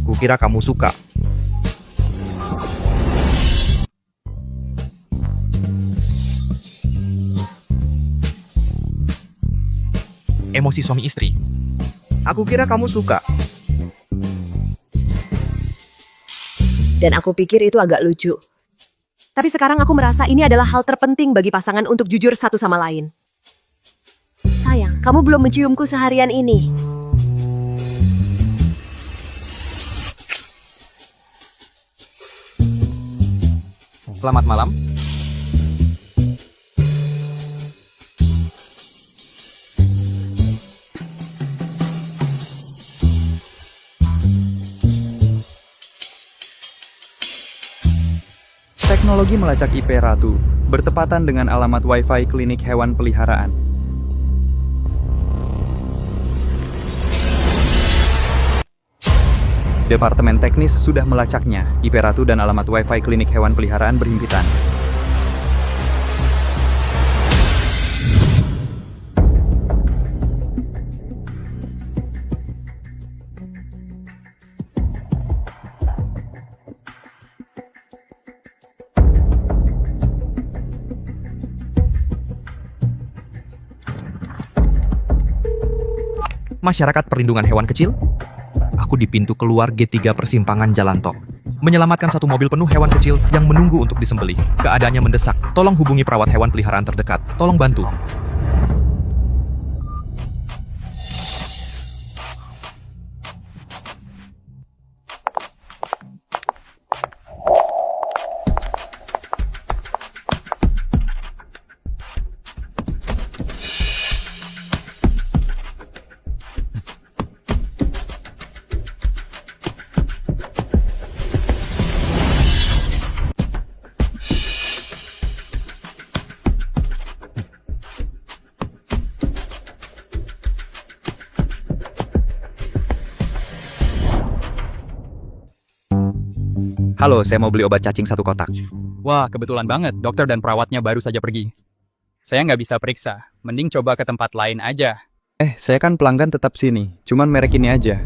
Kukira kamu suka. Emosi suami istri. Aku kira kamu suka. Dan aku pikir itu agak lucu. Tapi sekarang aku merasa ini adalah hal terpenting bagi pasangan untuk jujur satu sama lain. Sayang, kamu belum menciumku seharian ini. Selamat malam. Teknologi melacak IP Ratu bertepatan dengan alamat Wi-Fi klinik hewan peliharaan. Departemen teknis sudah melacaknya. IP Ratu dan alamat Wi-Fi klinik hewan peliharaan berhimpitan. Masyarakat Perlindungan Hewan Kecil? Aku di pintu keluar G3 persimpangan jalan tol. Menyelamatkan satu mobil penuh hewan kecil yang menunggu untuk disembelih. Keadaannya mendesak. Tolong hubungi perawat hewan peliharaan terdekat. Tolong bantu. Halo, saya mau beli obat cacing 1 kotak. Wah, kebetulan banget. Dokter dan perawatnya baru saja pergi. Saya nggak bisa periksa. Mending coba ke tempat lain aja. Saya kan pelanggan tetap sini. Cuman merek ini aja.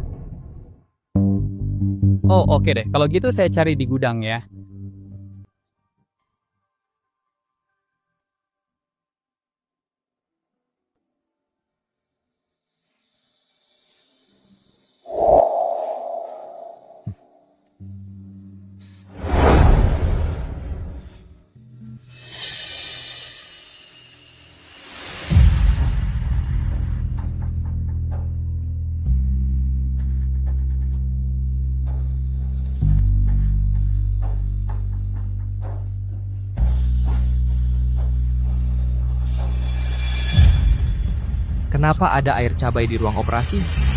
Oh, oke deh. Kalau gitu saya cari di gudang ya. Kenapa ada air cabai di ruang operasi?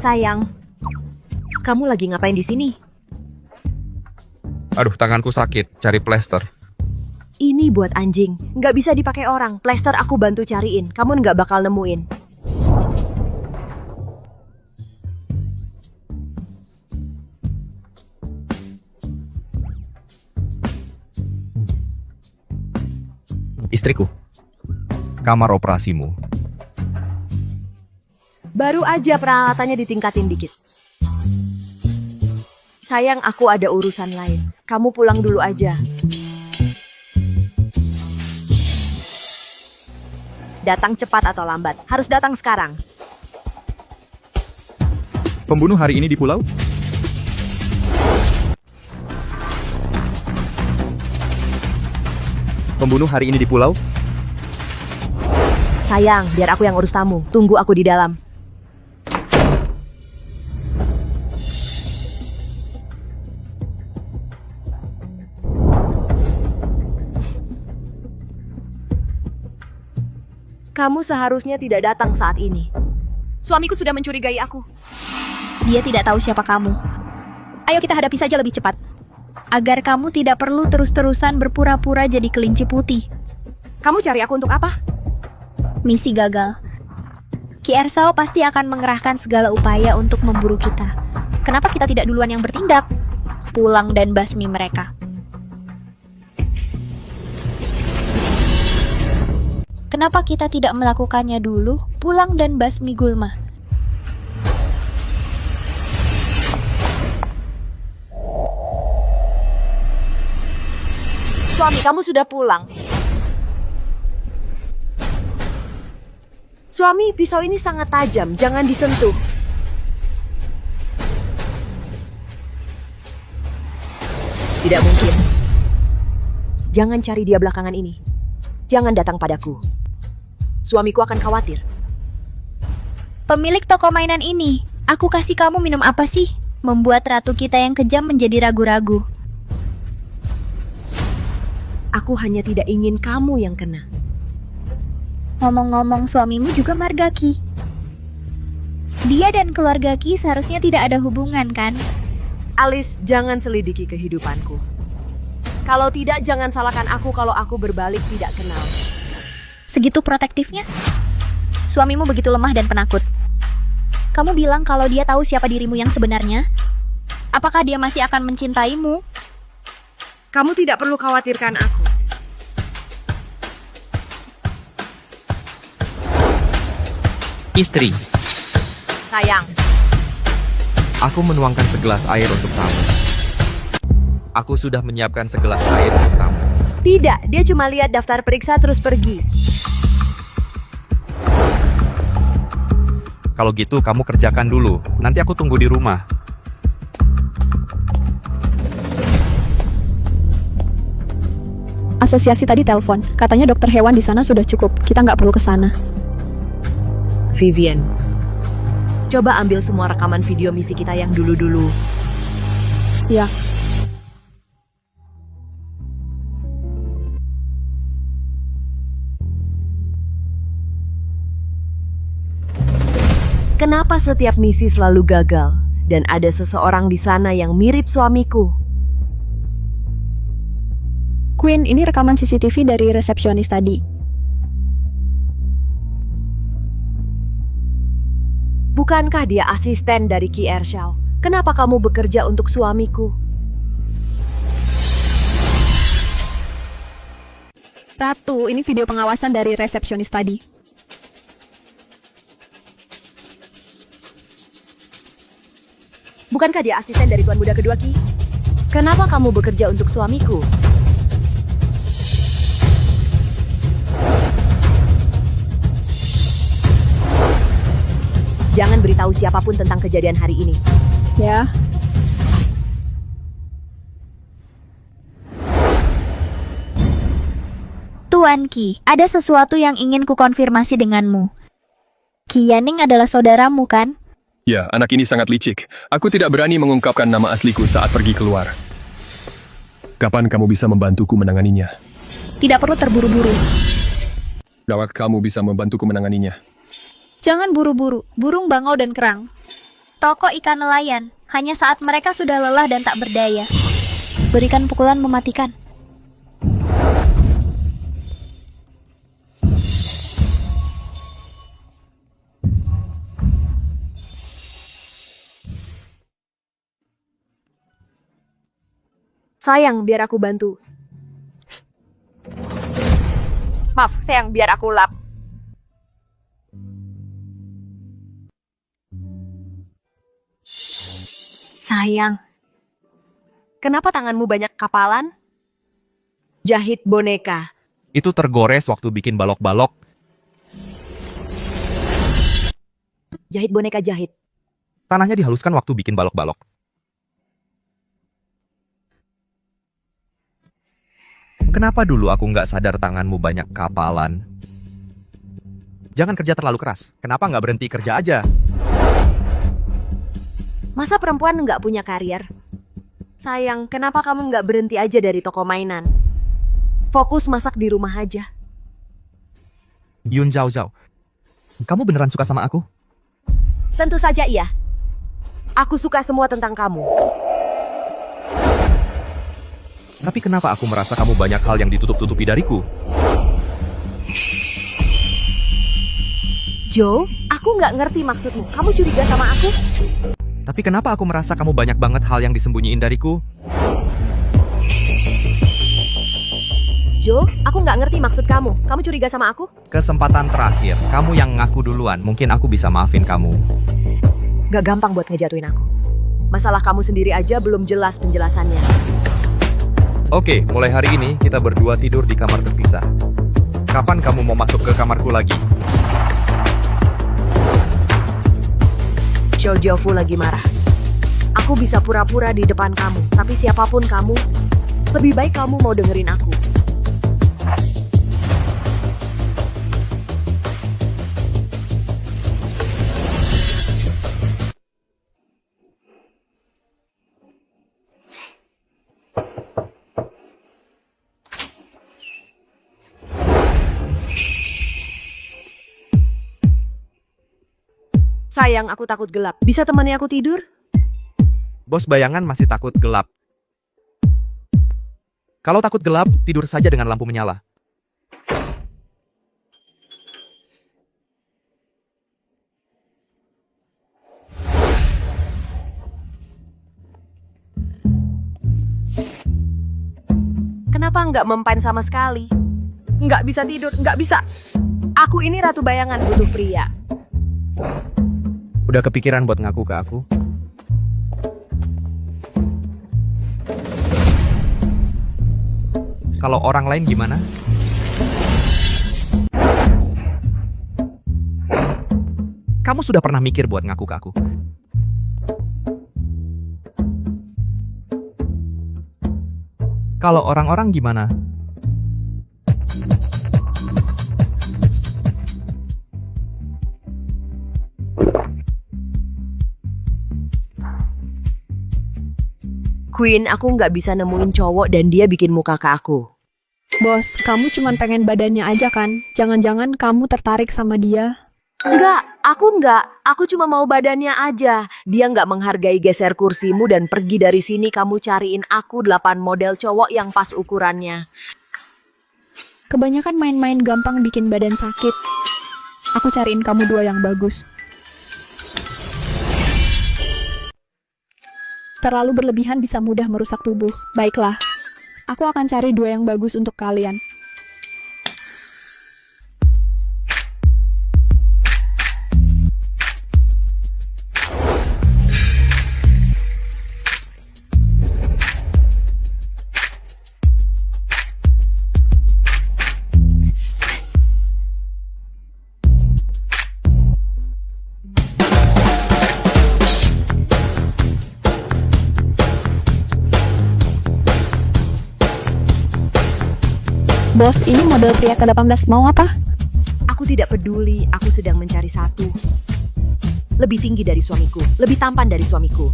Sayang, kamu lagi ngapain di sini? Aduh, tanganku sakit. Cari plester. Ini buat anjing, nggak bisa dipakai orang. Plester aku bantu cariin, kamu nggak bakal nemuin. Istriku. Kamar operasimu. Baru aja peralatannya ditingkatin dikit. Sayang, aku ada urusan lain. Kamu pulang dulu aja. Datang cepat atau lambat, harus datang sekarang. Pembunuh hari ini di pulau? Pembunuh hari ini di pulau? Sayang, biar aku yang urus tamu. Tunggu aku di dalam. Kamu seharusnya tidak datang saat ini. Suamiku sudah mencurigai aku. Dia tidak tahu siapa kamu. Ayo kita hadapi saja lebih cepat. Agar kamu tidak perlu terus-terusan berpura-pura jadi kelinci putih. Kamu cari aku untuk apa? Misi gagal. Ki Ersao pasti akan mengerahkan segala upaya untuk memburu kita. Kenapa kita tidak duluan yang bertindak? Pulang dan basmi mereka. Kenapa kita tidak melakukannya dulu? Pulang dan basmi Gulma. Suami kamu sudah pulang. Suami, pisau ini sangat tajam, jangan disentuh. Tidak mungkin. Jangan cari dia belakangan ini. Jangan datang padaku. Suamiku akan khawatir. Pemilik toko mainan ini, aku kasih kamu minum apa sih? Membuat ratu kita yang kejam menjadi ragu-ragu. Aku hanya tidak ingin kamu yang kena. Ngomong-ngomong, suamimu juga marga Ki. Dia dan keluarga Ki seharusnya tidak ada hubungan, kan? Alice, jangan selidiki kehidupanku. Kalau tidak, jangan salahkan aku kalau aku berbalik tidak kenal. Segitu protektifnya? Suamimu begitu lemah dan penakut. Kamu bilang kalau dia tahu siapa dirimu yang sebenarnya? Apakah dia masih akan mencintaimu? Kamu tidak perlu khawatirkan aku. Istri, Sayang, aku menuangkan segelas air untuk tamu. Aku sudah menyiapkan segelas air untuk tamu. tidak, dia cuma lihat daftar periksa terus pergi. Kalau gitu kamu kerjakan dulu. Nanti aku tunggu di rumah. Asosiasi tadi telepon, katanya dokter hewan di sana sudah cukup, kita nggak perlu ke sana. Vivian, coba ambil semua rekaman video misi kita yang dulu-dulu. Ya, Kenapa setiap misi selalu gagal? Dan ada seseorang di sana yang mirip suamiku. Queen, ini rekaman CCTV dari resepsionis tadi. Bukankah dia asisten dari Ki Ershaw? Kenapa kamu bekerja untuk suamiku? Ratu, ini video pengawasan dari resepsionis tadi. Bukankah dia asisten dari Tuan Muda kedua, Ki? Kenapa kamu bekerja untuk suamiku? Jangan beritahu siapapun tentang kejadian hari ini. Ya, Tuan Ki, ada sesuatu yang ingin kukonfirmasi denganmu. Ki Yaning adalah saudaramu, kan? Ya, anak ini sangat licik. Aku tidak berani mengungkapkan nama asliku saat pergi keluar. Kapan kamu bisa membantuku menanganinya? Tidak perlu terburu-buru. Gawat kamu bisa membantuku menanganinya. Jangan buru-buru, burung bangau dan kerang. Toko ikan nelayan, hanya saat mereka sudah lelah dan tak berdaya. Berikan pukulan mematikan. Sayang, biar aku bantu. Maaf, sayang, biar aku lap. Sayang, kenapa tanganmu banyak kapalan? Jahit boneka. Itu tergores waktu bikin balok-balok. Jahit boneka jahit. Tanahnya dihaluskan waktu bikin balok-balok. Kenapa dulu aku nggak sadar tanganmu banyak kapalan? Jangan kerja terlalu keras. Kenapa nggak berhenti kerja aja? Masa perempuan nggak punya karier? Sayang, kenapa kamu nggak berhenti aja dari toko mainan? Fokus masak di rumah aja. Yun Zhao Zhao, kamu beneran suka sama aku? Tentu saja iya. Aku suka semua tentang kamu. Tapi kenapa aku merasa kamu banyak hal yang ditutup-tutupi dariku? Joe, aku nggak ngerti maksudmu. Kamu curiga sama aku? Tapi kenapa aku merasa kamu banyak banget hal yang disembunyiin dariku? Joe, aku nggak ngerti maksud kamu. Kamu curiga sama aku? Kesempatan terakhir, kamu yang ngaku duluan. Mungkin aku bisa maafin kamu. Gak gampang buat ngejatuhin aku. Masalah kamu sendiri aja belum jelas penjelasannya. Oke, mulai hari ini kita berdua tidur di kamar terpisah. Kapan kamu mau masuk ke kamarku lagi? Jofu lagi marah. Aku bisa pura-pura di depan kamu, tapi siapapun kamu, lebih baik kamu mau dengerin aku. Sayang, aku takut gelap. Bisa temani aku tidur? Bos bayangan masih takut gelap. Kalau takut gelap, tidur saja dengan lampu menyala. Kenapa nggak mempan sama sekali? Nggak bisa tidur, nggak bisa. Aku ini ratu bayangan butuh pria. Udah kepikiran buat ngaku ke aku? Kalau orang lain gimana? Kamu sudah pernah mikir buat ngaku ke aku? Kalau orang-orang gimana? Queen, aku nggak bisa nemuin cowok dan dia bikin muka ke aku. Bos, kamu cuma pengen badannya aja kan? Jangan-jangan kamu tertarik sama dia? Enggak. Aku cuma mau badannya aja. Dia nggak menghargai geser kursimu dan pergi dari sini kamu cariin aku 8 model cowok yang pas ukurannya. Kebanyakan main-main gampang bikin badan sakit. Aku cariin kamu 2 yang bagus. Terlalu berlebihan bisa mudah merusak tubuh. Baiklah, aku akan cari 2 yang bagus untuk kalian. Bos, ini model pria ke-18 mau apa? Aku tidak peduli, aku sedang mencari satu. Lebih tinggi dari suamiku, lebih tampan dari suamiku.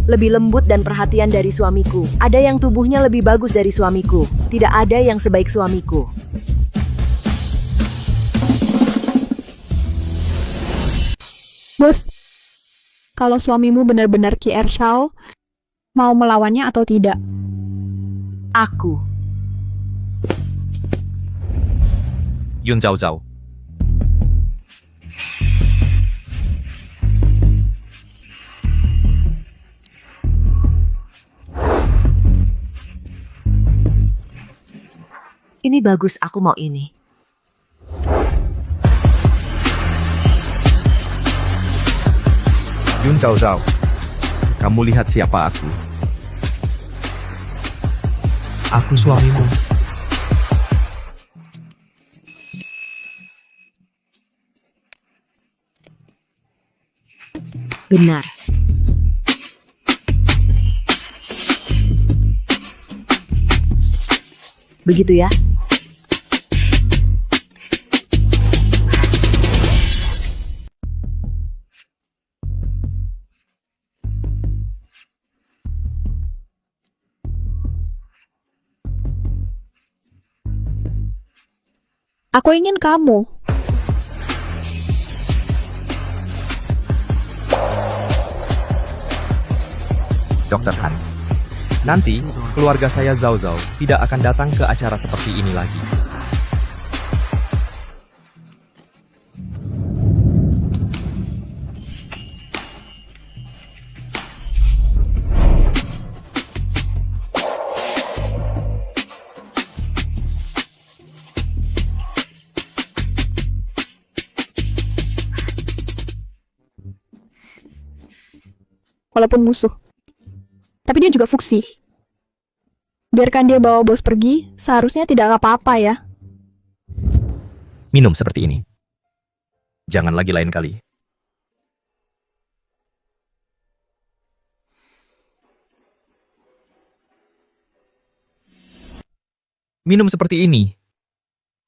Lebih lembut dan perhatian dari suamiku. Ada yang tubuhnya lebih bagus dari suamiku. Tidak ada yang sebaik suamiku. Bos, kalau suamimu benar-benar Ki Ershal, mau melawannya atau tidak? Aku. Yun Zhao Zhao. Ini bagus, aku mau ini. Yun Zhao Zhao. Kamu lihat siapa aku? Aku suamimu. Benar. Begitu ya? Aku ingin kamu. Dr. Han. Nanti, keluarga saya Zhao Zhao tidak akan datang ke acara seperti ini lagi. Walaupun musuh. Tapi dia juga fuksi. Biarkan dia bawa bos pergi, seharusnya tidak apa-apa ya. Minum seperti ini. Jangan lagi lain kali. Minum seperti ini.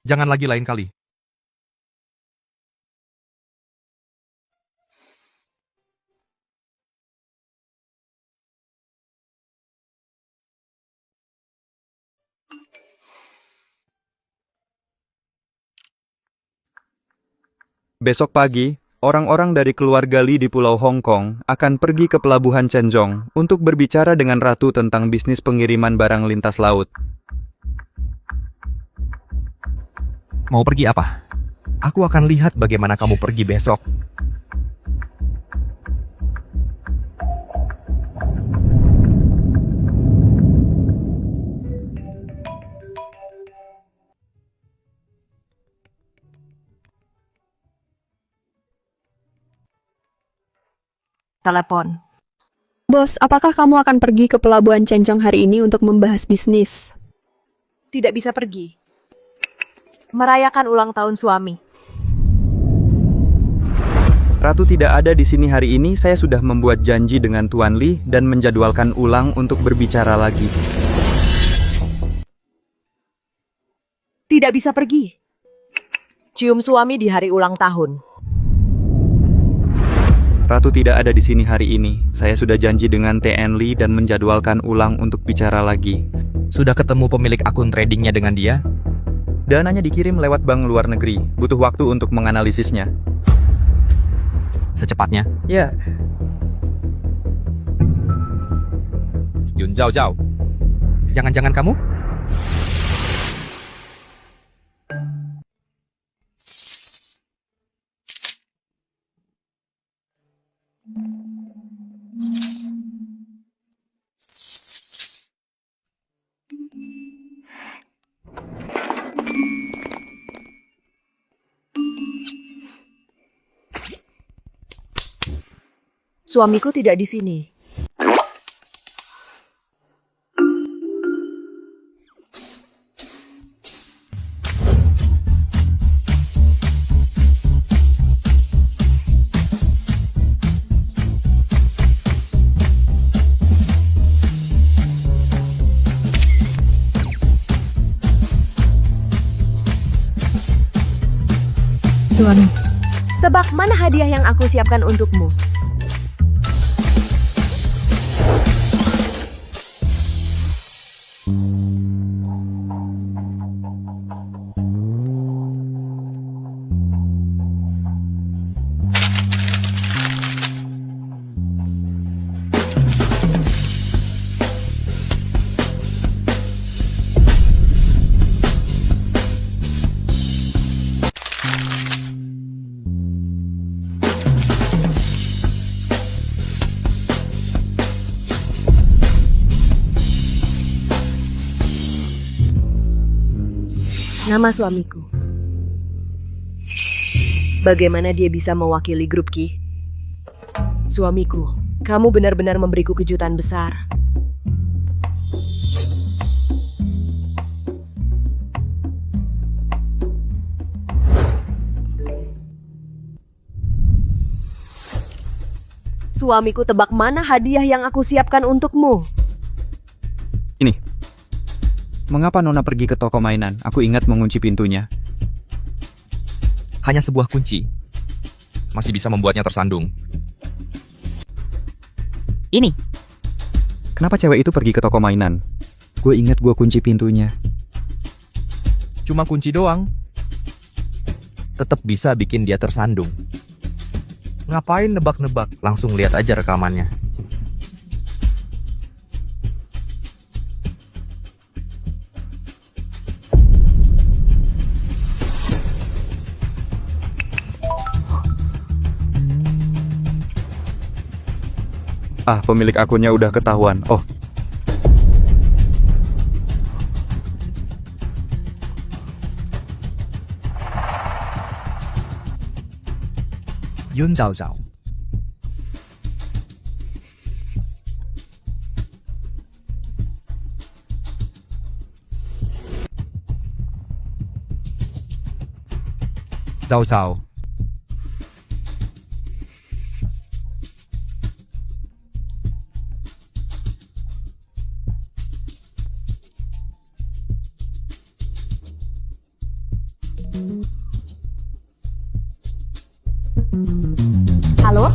Jangan lagi lain kali. Besok pagi, orang-orang dari keluarga Lee di Pulau Hong Kong akan pergi ke pelabuhan Chenjong untuk berbicara dengan Ratu tentang bisnis pengiriman barang lintas laut. Mau pergi apa? Aku akan lihat bagaimana kamu pergi besok. Telepon. Bos, apakah kamu akan pergi ke pelabuhan Chenjong hari ini untuk membahas bisnis? Tidak bisa pergi. Merayakan ulang tahun suami. Ratu tidak ada di sini hari ini. Saya sudah membuat janji dengan Tuan Lee dan menjadwalkan ulang untuk berbicara lagi. Tidak bisa pergi. Cium suami di hari ulang tahun. Ratu tidak ada di sini hari ini. Saya sudah janji dengan TN Lee dan menjadwalkan ulang untuk bicara lagi. Sudah ketemu pemilik akun tradingnya dengan dia? Dananya dikirim lewat bank luar negeri. Butuh waktu untuk menganalisisnya. Secepatnya? Ya. Yun Zhao Zhao. Jangan-jangan kamu? Suamiku tidak di sini. Suami. Tebak mana hadiah yang aku siapkan untukmu? Nama suamiku. Bagaimana dia bisa mewakili grup Ki? Suamiku, kamu benar-benar memberiku kejutan besar. Suamiku, tebak mana hadiah yang aku siapkan untukmu? Ini. Mengapa Nona pergi ke toko mainan? Aku ingat mengunci pintunya. Hanya sebuah kunci. Masih bisa membuatnya tersandung. Ini. Kenapa cewek itu pergi ke toko mainan? Gue ingat gue kunci pintunya. Cuma kunci doang. Tetap bisa bikin dia tersandung. Ngapain nebak-nebak? Langsung lihat aja rekamannya. Ah, pemilik akunnya udah ketahuan. Oh. Yun Zhao Zhao. Zhao Zhao. Halo?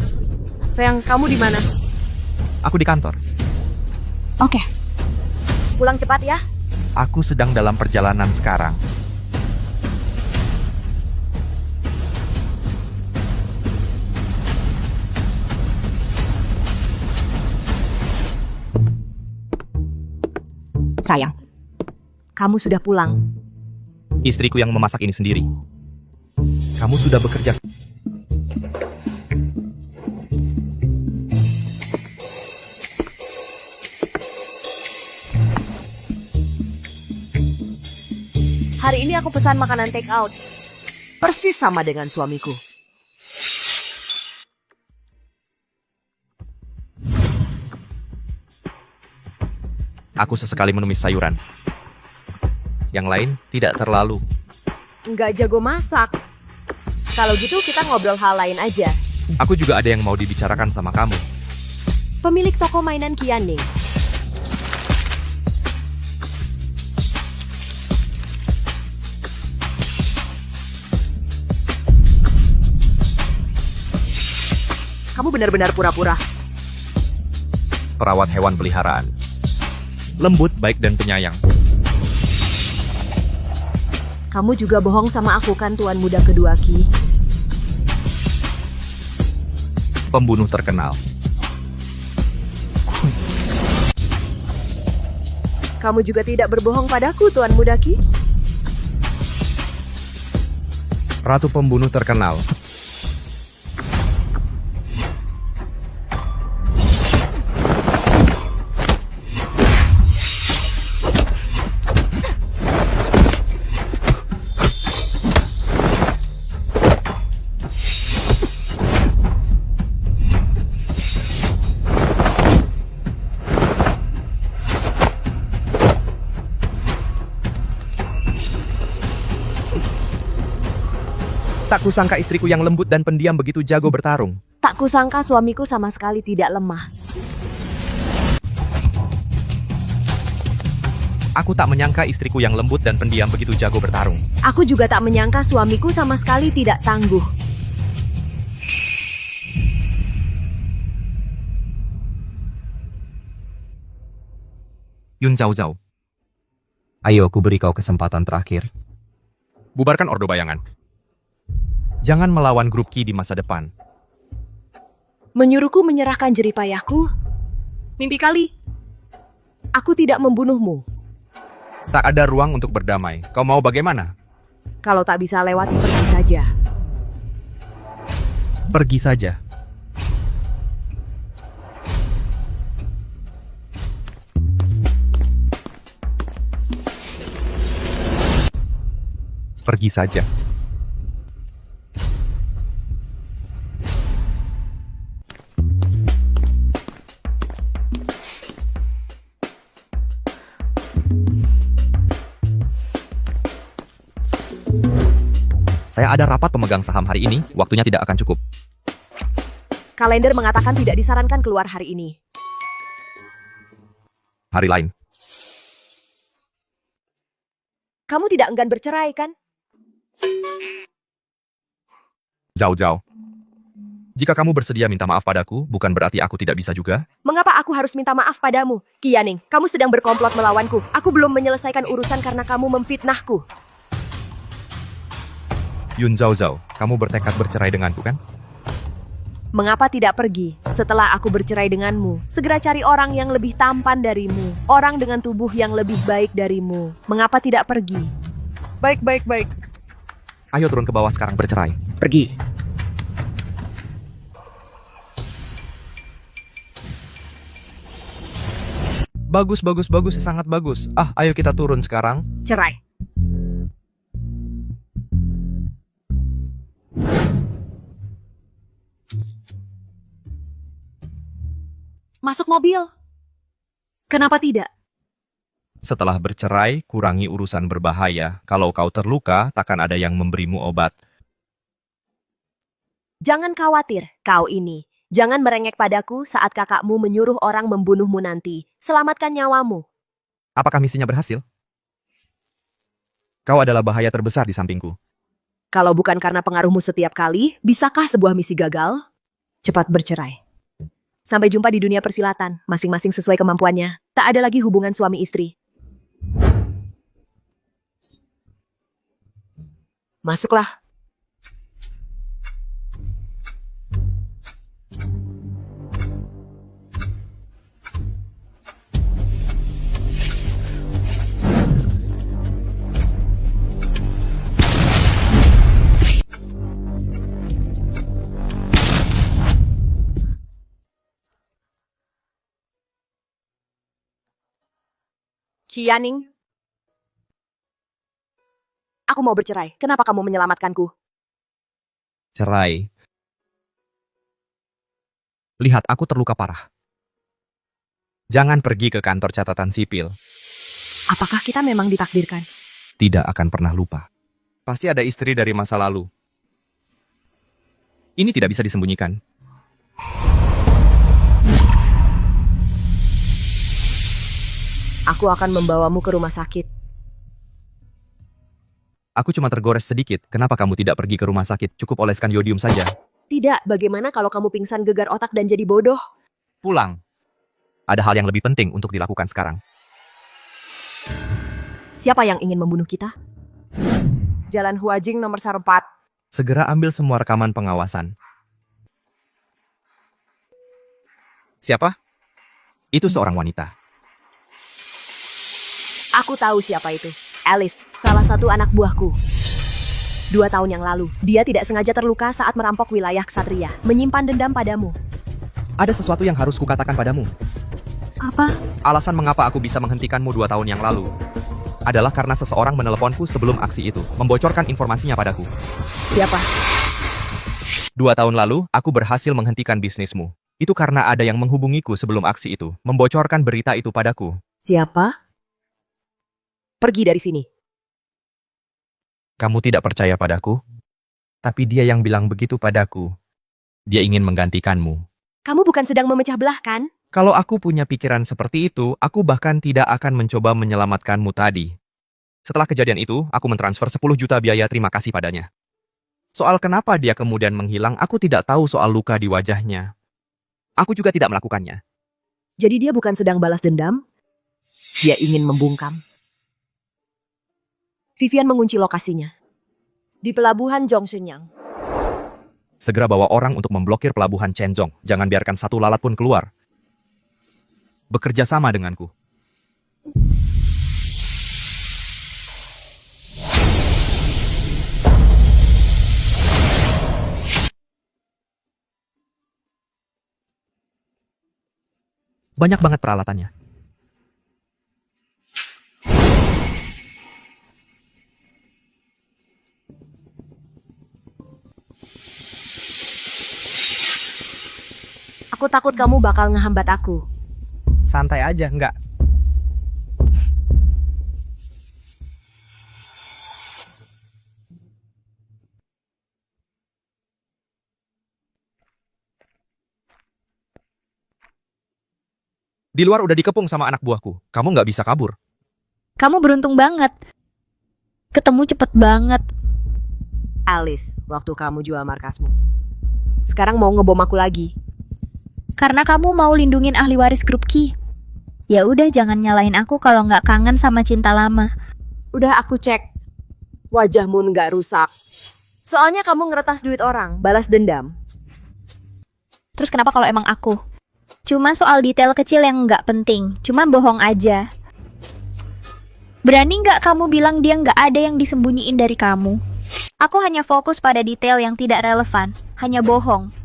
Sayang, kamu di mana? Aku di kantor. Oke. Pulang cepat ya. Aku sedang dalam perjalanan sekarang. Sayang, kamu sudah pulang. Istriku yang memasak ini sendiri. Kamu sudah bekerja. Hari ini aku pesan makanan take out. Persis sama dengan suamiku. Aku sesekali menumis sayuran. Yang lain tidak terlalu. Nggak jago masak. Kalau gitu kita ngobrol hal lain aja. Aku juga ada yang mau dibicarakan sama kamu. Pemilik toko mainan Qianing. Kamu benar-benar pura-pura. Perawat hewan peliharaan. Lembut, baik, dan penyayang. Kamu juga bohong sama aku kan, Tuan Muda Kedua Ki? Pembunuh terkenal. Kamu juga tidak berbohong padaku, Tuan Muda Ki? Ratu pembunuh terkenal. Tak kusangka istriku yang lembut dan pendiam begitu jago bertarung. Tak kusangka suamiku sama sekali tidak lemah. Aku tak menyangka istriku yang lembut dan pendiam begitu jago bertarung. Aku juga tak menyangka suamiku sama sekali tidak tangguh. Yun Zhao Zhao. Ayo, aku beri kau kesempatan terakhir. Bubarkan Ordo Bayangan. Jangan melawan grup Qi di masa depan. Menyuruhku menyerahkan jeripayahku? Mimpi kali. Aku tidak membunuhmu. Tak ada ruang untuk berdamai. Kau mau bagaimana? Kalau tak bisa lewati, pergi saja. Pergi saja. Pergi saja. Saya ada rapat pemegang saham hari ini, waktunya tidak akan cukup. Kalender mengatakan tidak disarankan keluar hari ini. Hari lain. Kamu tidak enggan bercerai, kan? Zhao Zhao. Jika kamu bersedia minta maaf padaku, bukan berarti aku tidak bisa juga. Mengapa aku harus minta maaf padamu? Qianing, kamu sedang berkomplot melawanku. Aku belum menyelesaikan urusan karena kamu memfitnahku. Yun Zhao Zhao, kamu bertekad bercerai denganku, kan? Mengapa tidak pergi setelah aku bercerai denganmu? Segera cari orang yang lebih tampan darimu. Orang dengan tubuh yang lebih baik darimu. Mengapa tidak pergi? Baik. Ayo turun ke bawah sekarang bercerai. Pergi. Bagus, sangat bagus. Ayo kita turun sekarang. Cerai. Masuk mobil. Kenapa tidak? Setelah bercerai, kurangi urusan berbahaya. Kalau kau terluka, takkan ada yang memberimu obat. Jangan khawatir, kau ini. Jangan merengek padaku saat kakakmu menyuruh orang membunuhmu nanti. Selamatkan nyawamu. Apakah misinya berhasil? Kau adalah bahaya terbesar di sampingku. Kalau bukan karena pengaruhmu setiap kali, bisakah sebuah misi gagal? Cepat bercerai. Sampai jumpa di dunia persilatan, masing-masing sesuai kemampuannya. Tak ada lagi hubungan suami istri. Masuklah. Qianing. Aku mau bercerai. Kenapa kamu menyelamatkanku? Cerai. Lihat, aku terluka parah. Jangan pergi ke kantor catatan sipil. Apakah kita memang ditakdirkan? Tidak akan pernah lupa. Pasti ada istri dari masa lalu. Ini tidak bisa disembunyikan. Aku akan membawamu ke rumah sakit. Aku cuma tergores sedikit. Kenapa kamu tidak pergi ke rumah sakit? Cukup oleskan yodium saja. Tidak, bagaimana kalau kamu pingsan gegar otak dan jadi bodoh? Pulang. Ada hal yang lebih penting untuk dilakukan sekarang. Siapa yang ingin membunuh kita? Jalan Huajing nomor 4. Segera ambil semua rekaman pengawasan. Siapa? Itu seorang wanita. Aku tahu siapa itu. Alice, salah satu anak buahku. 2 tahun yang lalu, dia tidak sengaja terluka saat merampok wilayah Ksatria, menyimpan dendam padamu. Ada sesuatu yang harus kukatakan padamu. Apa? Alasan mengapa aku bisa menghentikanmu 2 tahun yang lalu adalah karena seseorang meneleponku sebelum aksi itu, membocorkan informasinya padaku. Siapa? 2 tahun lalu, aku berhasil menghentikan bisnismu. Itu karena ada yang menghubungiku sebelum aksi itu, membocorkan berita itu padaku. Siapa? Pergi dari sini. Kamu tidak percaya padaku? Tapi dia yang bilang begitu padaku. Dia ingin menggantikanmu. Kamu bukan sedang memecah belah, kan? Kalau aku punya pikiran seperti itu, aku bahkan tidak akan mencoba menyelamatkanmu tadi. Setelah kejadian itu, aku mentransfer 10 juta biaya terima kasih padanya. Soal kenapa dia kemudian menghilang, aku tidak tahu soal luka di wajahnya. Aku juga tidak melakukannya. Jadi dia bukan sedang balas dendam? Dia ingin membungkam. Vivian mengunci lokasinya. Di pelabuhan Zhongshenyang. Segera bawa orang untuk memblokir pelabuhan Chenzhong. Jangan biarkan satu lalat pun keluar. Bekerja sama denganku. Banyak banget peralatannya. Aku takut kamu bakal ngehambat aku. Santai aja, enggak. Di luar udah dikepung sama anak buahku. Kamu nggak bisa kabur. Kamu beruntung banget. Ketemu cepet banget. Alice, waktu kamu jual markasmu. Sekarang mau ngebom aku lagi. Karena kamu mau lindungin ahli waris grup Qi. Ya udah, jangan nyalain aku kalau nggak kangen sama cinta lama. Udah aku cek. Wajahmu nggak rusak. Soalnya kamu ngeretas duit orang, balas dendam. Terus kenapa kalau emang aku? Cuma soal detail kecil yang nggak penting. Cuma bohong aja. Berani nggak kamu bilang dia nggak ada yang disembunyiin dari kamu? Aku hanya fokus pada detail yang tidak relevan. Hanya bohong.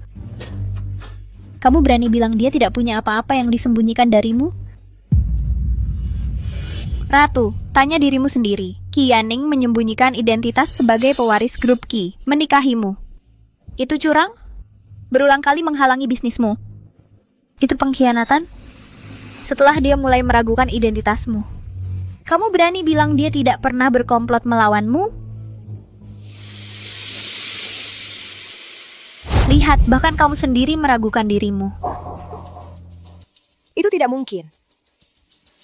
Kamu berani bilang dia tidak punya apa-apa yang disembunyikan darimu? Ratu, tanya dirimu sendiri. Qianing menyembunyikan identitas sebagai pewaris grup Qi, menikahimu. Itu curang? Berulang kali menghalangi bisnismu. Itu pengkhianatan? Setelah dia mulai meragukan identitasmu. Kamu berani bilang dia tidak pernah berkomplot melawanmu? Lihat, bahkan kamu sendiri meragukan dirimu. Itu tidak mungkin.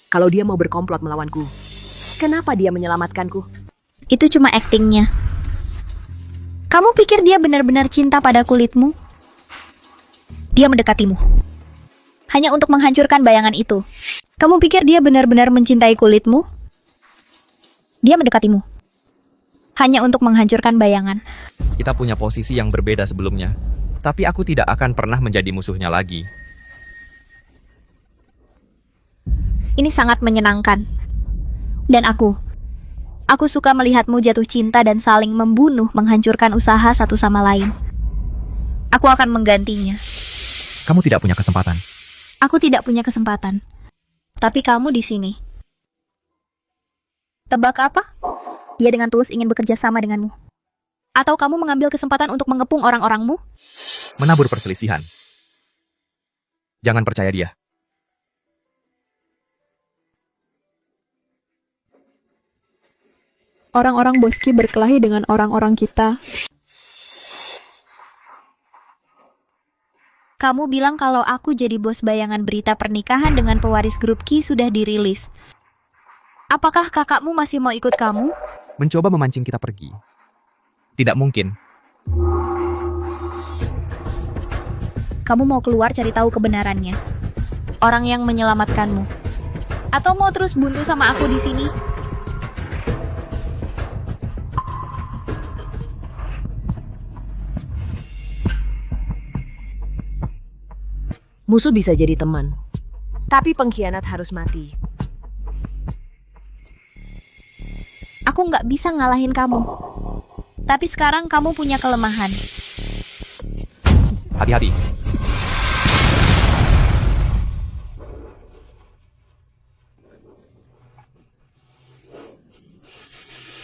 Kalau dia mau berkomplot melawanku, kenapa dia menyelamatkanku? Itu cuma aktingnya. Kamu pikir dia benar-benar cinta pada kulitmu? Dia mendekatimu. Hanya untuk menghancurkan bayangan itu. Kamu pikir dia benar-benar mencintai kulitmu? Dia mendekatimu. Hanya untuk menghancurkan bayangan. Kita punya posisi yang berbeda sebelumnya. Tapi aku tidak akan pernah menjadi musuhnya lagi. Ini sangat menyenangkan. Dan aku suka melihatmu jatuh cinta dan saling membunuh, menghancurkan usaha satu sama lain. Aku akan menggantinya. Kamu tidak punya kesempatan. Aku tidak punya kesempatan. Tapi kamu di sini. Tebak apa? Dia dengan tulus ingin bekerja sama denganmu. Atau kamu mengambil kesempatan untuk mengepung orang-orangmu? Menabur perselisihan. Jangan percaya dia. Orang-orang Boski berkelahi dengan orang-orang kita. Kamu bilang kalau aku jadi bos bayangan berita pernikahan dengan pewaris grup Ki sudah dirilis. Apakah kakakmu masih mau ikut kamu? Mencoba memancing kita pergi. Tidak mungkin. Kamu mau keluar cari tahu kebenarannya. Orang yang menyelamatkanmu. Atau mau terus buntu sama aku di sini? Musuh bisa jadi teman, tapi pengkhianat harus mati. Aku nggak bisa ngalahin kamu. Tapi sekarang kamu punya kelemahan. Hati-hati.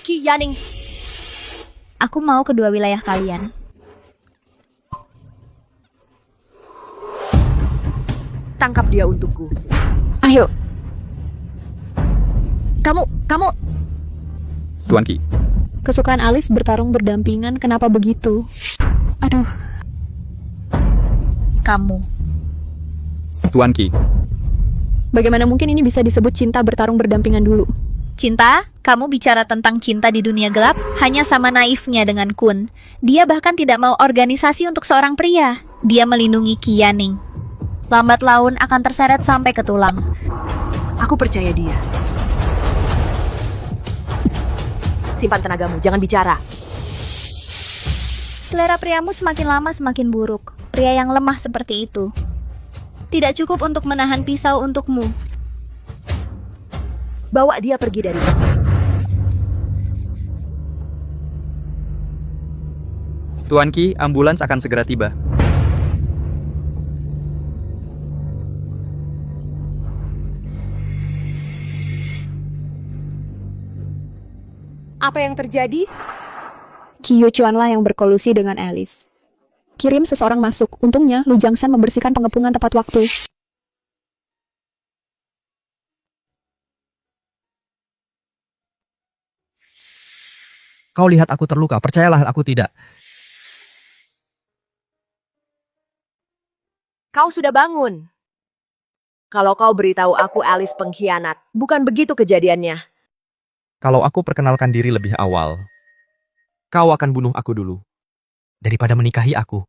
Ki Yaning, Aku mau kedua wilayah kalian. tangkap dia untukku. Ayo. Kamu Tuan Ki, Kesukaan Alice bertarung berdampingan, kenapa begitu? Aduh. kamu. Tuan Ki, Bagaimana mungkin ini bisa disebut cinta bertarung berdampingan dulu? Cinta, kamu bicara tentang cinta di dunia gelap hanya sama naifnya dengan Kun. Dia bahkan tidak mau organisasi untuk seorang pria. Dia melindungi Ki Yaning. Lambat laun akan terseret sampai ke tulang. Aku percaya dia. Simpan tenagamu, jangan bicara. Selera priamu semakin lama semakin buruk. Pria yang lemah seperti itu tidak cukup untuk menahan pisau untukmu. Bawa dia pergi dari sini. Tuan Ki, ambulans akan segera tiba. Apa yang terjadi? Qiu Chuanlah yang berkolusi dengan Alice. Kirim seseorang masuk. Untungnya, Lu Jiangsan membersihkan pengepungan tepat waktu. Kau lihat aku terluka, percayalah aku tidak. Kau sudah bangun. Kalau kau beritahu aku Alice pengkhianat, bukan begitu kejadiannya. Kalau aku perkenalkan diri lebih awal, kau akan bunuh aku dulu. Daripada menikahi aku.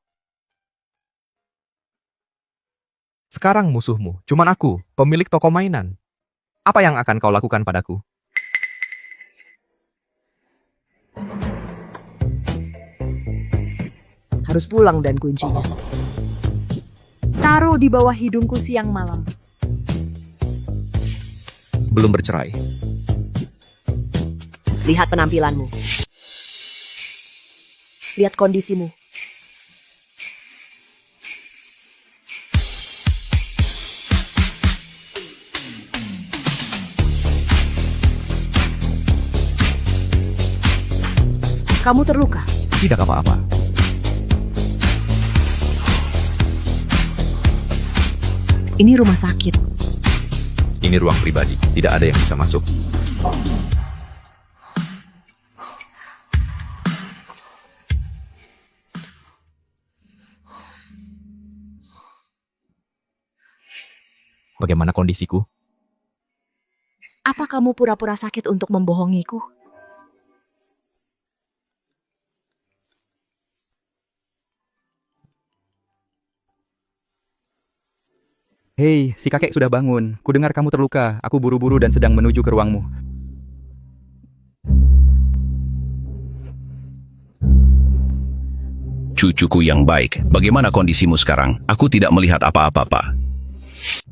Sekarang musuhmu, cuman aku, pemilik toko mainan. Apa yang akan kau lakukan padaku? Harus pulang dan kuncinya. Taruh di bawah hidungku siang malam. Belum bercerai. Lihat penampilanmu. Lihat kondisimu. Kamu terluka. Tidak apa-apa. Ini rumah sakit. Ini ruang pribadi, tidak ada yang bisa masuk. Bagaimana kondisiku? Apa kamu pura-pura sakit untuk membohongiku? Hei, si kakek sudah bangun. Kudengar kamu terluka. Aku buru-buru dan sedang menuju ke ruangmu. Cucuku yang baik, bagaimana kondisimu sekarang? Aku tidak melihat apa-apa, Pak.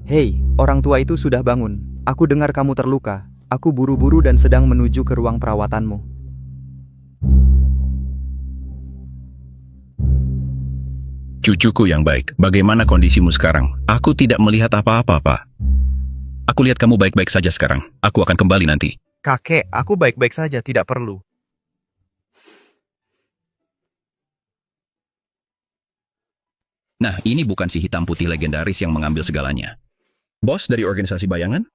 Hei, orang tua itu sudah bangun. Aku dengar kamu terluka. Aku buru-buru dan sedang menuju ke ruang perawatanmu. Cucuku yang baik, bagaimana kondisimu sekarang? Aku tidak melihat apa-apa, Pak. Aku lihat kamu baik-baik saja sekarang. Aku akan kembali nanti. Kakek, aku baik-baik saja, tidak perlu. Nah, ini bukan si hitam putih legendaris yang mengambil segalanya. Bos dari organisasi bayangan?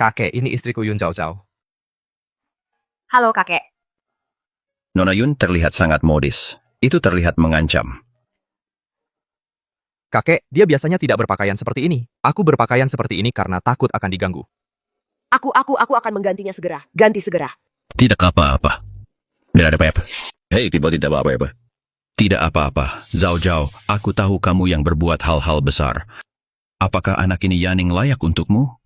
Kakek, ini istriku Yun Zhao Zhao. Halo kakek. Nona Yun terlihat sangat modis. Itu terlihat mengancam. Kakek, dia biasanya tidak berpakaian seperti ini. Aku berpakaian seperti ini karena takut akan diganggu. Aku akan menggantinya segera. Ganti segera. Tidak apa-apa. Tidak ada apa-apa. Hei, tidak apa-apa. Tidak apa-apa. Zhao Zhao, aku tahu kamu yang berbuat hal-hal besar. Apakah anak ini Yaning layak untukmu?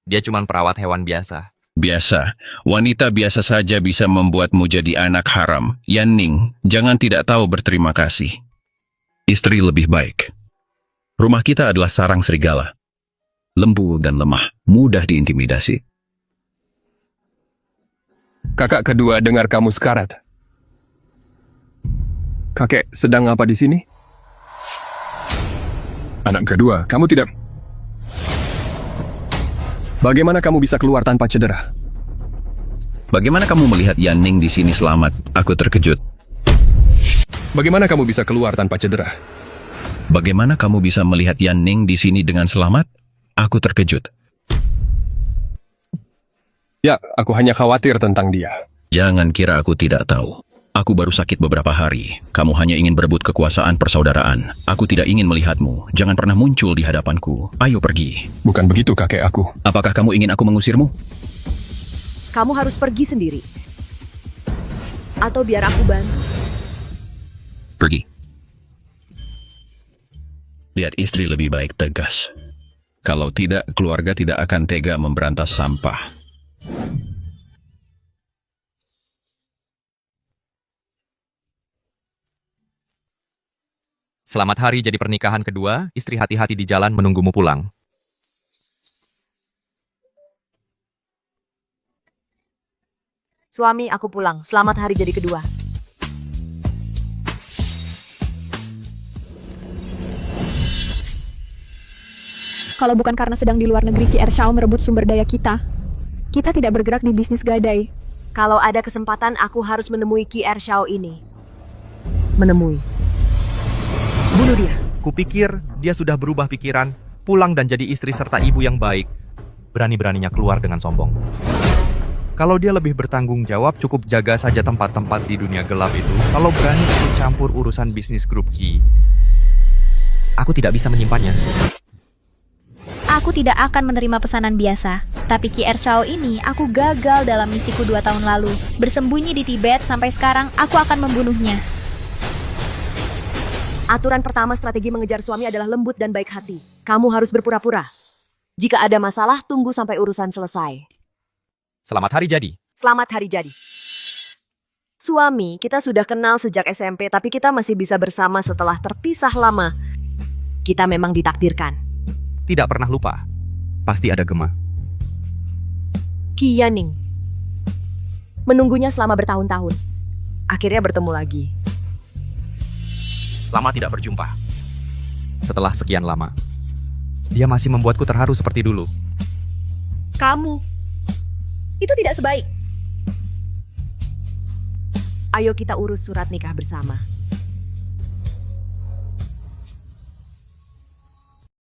Dia cuma perawat hewan biasa. Biasa. Wanita biasa saja bisa membuatmu jadi anak haram. Yaning, jangan tidak tahu berterima kasih. Istri lebih baik. Rumah kita adalah sarang serigala. Lembut dan lemah, mudah diintimidasi. Kakak kedua dengar kamu sekarat. Kakek sedang apa di sini? Anak kedua, kamu tidak... Bagaimana kamu bisa keluar tanpa cedera? Bagaimana kamu melihat Yaning di sini selamat? Aku terkejut. Bagaimana kamu bisa keluar tanpa cedera? Bagaimana kamu bisa melihat Yaning di sini dengan selamat? Aku terkejut. Ya, aku hanya khawatir tentang dia. Jangan kira aku tidak tahu. Aku baru sakit beberapa hari. Kamu hanya ingin berebut kekuasaan persaudaraan. Aku tidak ingin melihatmu. Jangan pernah muncul di hadapanku. Ayo pergi. Bukan begitu, kakek aku. Apakah kamu ingin aku mengusirmu? Kamu harus pergi sendiri. Atau biar aku bantu. Pergi. Lihat istri lebih baik tegas. Kalau tidak, keluarga tidak akan tega memberantas sampah. Selamat hari jadi pernikahan kedua, istri hati-hati di jalan menunggumu pulang. Suami, aku pulang. Selamat hari jadi kedua. Kalau bukan karena sedang di luar negeri Ki Ershao merebut sumber daya kita tidak bergerak di bisnis gadai. Kalau ada kesempatan, aku harus menemui Ki Ershao ini. Menemui. Bunuh dia. Kupikir dia sudah berubah pikiran, pulang dan jadi istri serta ibu yang baik. Berani-beraninya keluar dengan sombong. Kalau dia lebih bertanggung jawab, cukup jaga saja tempat-tempat di dunia gelap itu. Kalau berani ikut campur urusan bisnis grup Ki, aku tidak bisa menyimpannya. Aku tidak akan menerima pesanan biasa. Tapi Ki Ershao ini, aku gagal dalam misiku 2 tahun lalu. Bersembunyi di Tibet sampai sekarang, aku akan membunuhnya. Aturan pertama strategi mengejar suami adalah lembut dan baik hati. Kamu harus berpura-pura. Jika ada masalah, tunggu sampai urusan selesai. Selamat hari jadi. Selamat hari jadi. Suami, kita sudah kenal sejak SMP, tapi kita masih bisa bersama setelah terpisah lama. Kita memang ditakdirkan. Tidak pernah lupa. Pasti ada gema. Ki Yaning. Menunggunya selama bertahun-tahun. Akhirnya bertemu lagi. Lama tidak berjumpa. Setelah sekian lama, dia masih membuatku terharu seperti dulu. Kamu. Itu tidak sebaik. Ayo kita urus surat nikah bersama.